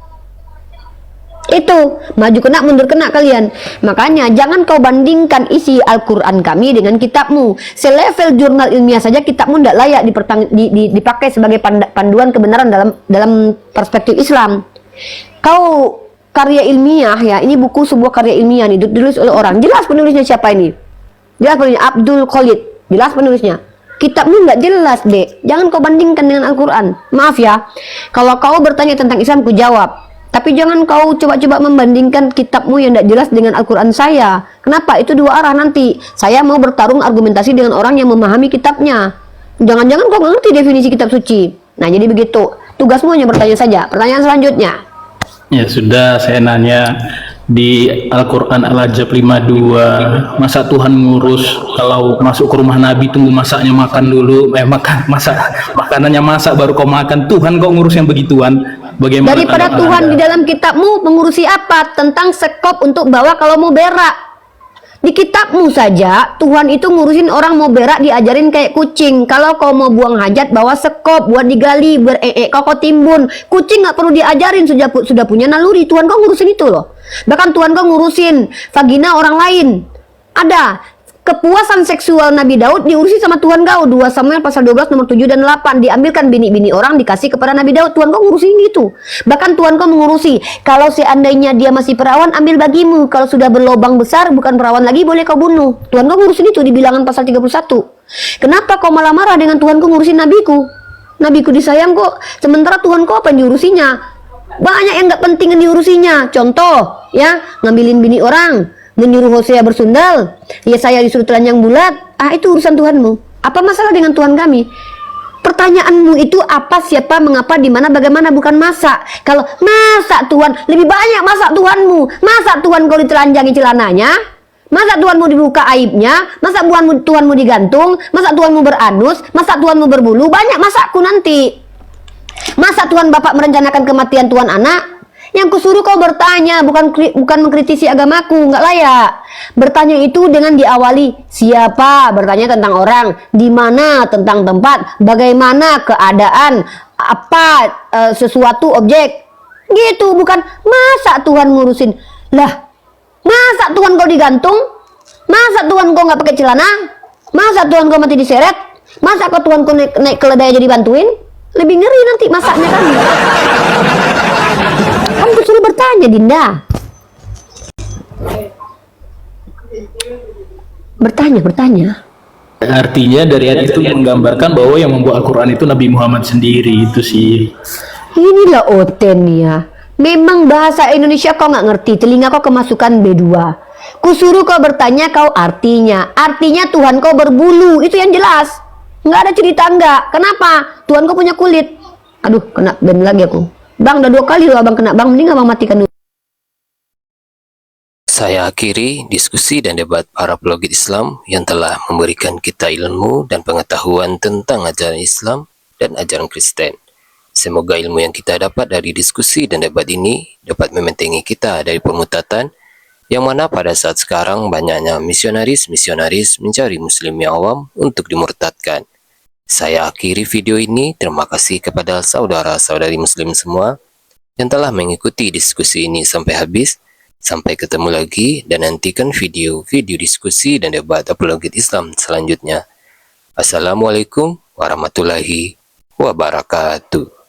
Itu maju kena mundur kena kalian. Makanya jangan kau bandingkan isi Al-Quran kami dengan kitabmu. Selevel jurnal ilmiah saja kitabmu tidak layak dipakai sebagai panduan kebenaran dalam perspektif Islam. Kau karya ilmiah ya, ini buku sebuah karya ilmiah nih, ditulis oleh orang. Jelas penulisnya siapa ini? Jelas penulisnya Abdul Khalid. Jelas penulisnya. Kitabmu nggak jelas dek. Jangan kau bandingkan dengan Al-Quran. Maaf ya, kalau kau bertanya tentang Islam ku jawab. Tapi jangan kau coba-coba membandingkan kitabmu yang tidak jelas dengan Al-Quran saya. Kenapa? Itu 2 arah nanti. Saya mau bertarung argumentasi dengan orang yang memahami kitabnya. Jangan-jangan kau ngerti definisi kitab suci. Nah, jadi begitu. Tugasmu hanya bertanya saja. Pertanyaan selanjutnya. Ya sudah, saya nanya di Al-Quran Al-Ajab 52, masa Tuhan ngurus kalau masuk ke rumah Nabi tunggu masaknya makan dulu, makanannya masak baru kau makan. Tuhan kok ngurus yang begituan? Bagaimana daripada Tuhan di dalam kitabmu mengurusi apa? Tentang sekop untuk bawa kalau mau berak. Di kitabmu saja Tuhan itu ngurusin orang mau berak diajarin kayak kucing. Kalau kau mau buang hajat bawa sekop buat digali, kau timbun. Kucing nggak perlu diajarin, sudah punya naluri. Tuhan kau ngurusin itu loh. Bahkan Tuhan kau ngurusin vagina orang lain. Ada kepuasan seksual Nabi Daud diurusi sama Tuhan kau. 2 Samuel pasal 12 nomor 7 dan 8. Diambilkan bini-bini orang dikasih kepada Nabi Daud. Tuhan kau ngurusin itu. Bahkan Tuhan kau mengurusi, kalau seandainya dia masih perawan ambil bagimu. Kalau sudah berlobang besar bukan perawan lagi boleh kau bunuh. Tuhan kau ngurusin itu di Bilangan pasal 31. Kenapa kau malah marah dengan Tuhan kau ngurusin nabiku? Nabiku disayang kok. Sementara Tuhan kau apa yang diurusinya? Banyak yang gak penting yang diurusinya. Contoh ya, ngambilin bini orang, menyuruh Hosea bersundal, ya saya disuruh telanjang bulat. Itu urusan Tuhanmu. Apa masalah dengan Tuhan kami? Pertanyaanmu itu apa, siapa, mengapa, di mana, bagaimana, bukan masa. Kalau masa Tuhan lebih banyak masa Tuhanmu, masa Tuhan kau ditelanjangi celananya, Masa Tuhanmu dibuka aibnya? Masa Tuhanmu digantung? Masa Tuhanmu beranus? Masa Tuhanmu berbulu? Banyak masaku nanti. Masa Tuhan Bapak merencanakan kematian Tuhan anak? Yang kusuruh kau bertanya, bukan mengkritisi agamaku, nggak layak. Bertanya itu dengan diawali siapa, bertanya tentang orang, di mana, tentang tempat, bagaimana keadaan, apa sesuatu objek. Gitu, bukan masa Tuhan ngurusin. Lah, masa Tuhan kau digantung? Masa Tuhan kau nggak pakai celana? Masa Tuhan kau mati diseret? Masa kau Tuhan kau naik keledai aja dibantuin? Lebih ngeri nanti masaknya kan? Kamu suruh bertanya, Dinda. Bertanya. Artinya dari ayat itu menggambarkan bahwa yang membuat Al-Quran itu Nabi Muhammad sendiri, itu sih. Inilah Oten ya. Memang bahasa Indonesia kau nggak ngerti, telinga kau kemasukan B2. Kusuruh kau bertanya, kau artinya. Artinya Tuhan kau berbulu, itu yang jelas. Nggak ada cerita enggak. Kenapa? Tuhan kau punya kulit. Aduh, kena ban lagi aku. Bang, udah 2 kali loh abang kena. Bang, mending abang matikan dulu. Saya akhiri diskusi dan debat para apologet Islam yang telah memberikan kita ilmu dan pengetahuan tentang ajaran Islam dan ajaran Kristen. Semoga ilmu yang kita dapat dari diskusi dan debat ini dapat membentengi kita dari permutatan yang mana pada saat sekarang banyaknya misionaris mencari muslim yang awam untuk dimurtadkan. Saya akhiri video ini. Terima kasih kepada saudara-saudari muslim semua yang telah mengikuti diskusi ini sampai habis. Sampai ketemu lagi dan nantikan video-video diskusi dan debat apologet Islam selanjutnya. Assalamualaikum warahmatullahi wabarakatuh.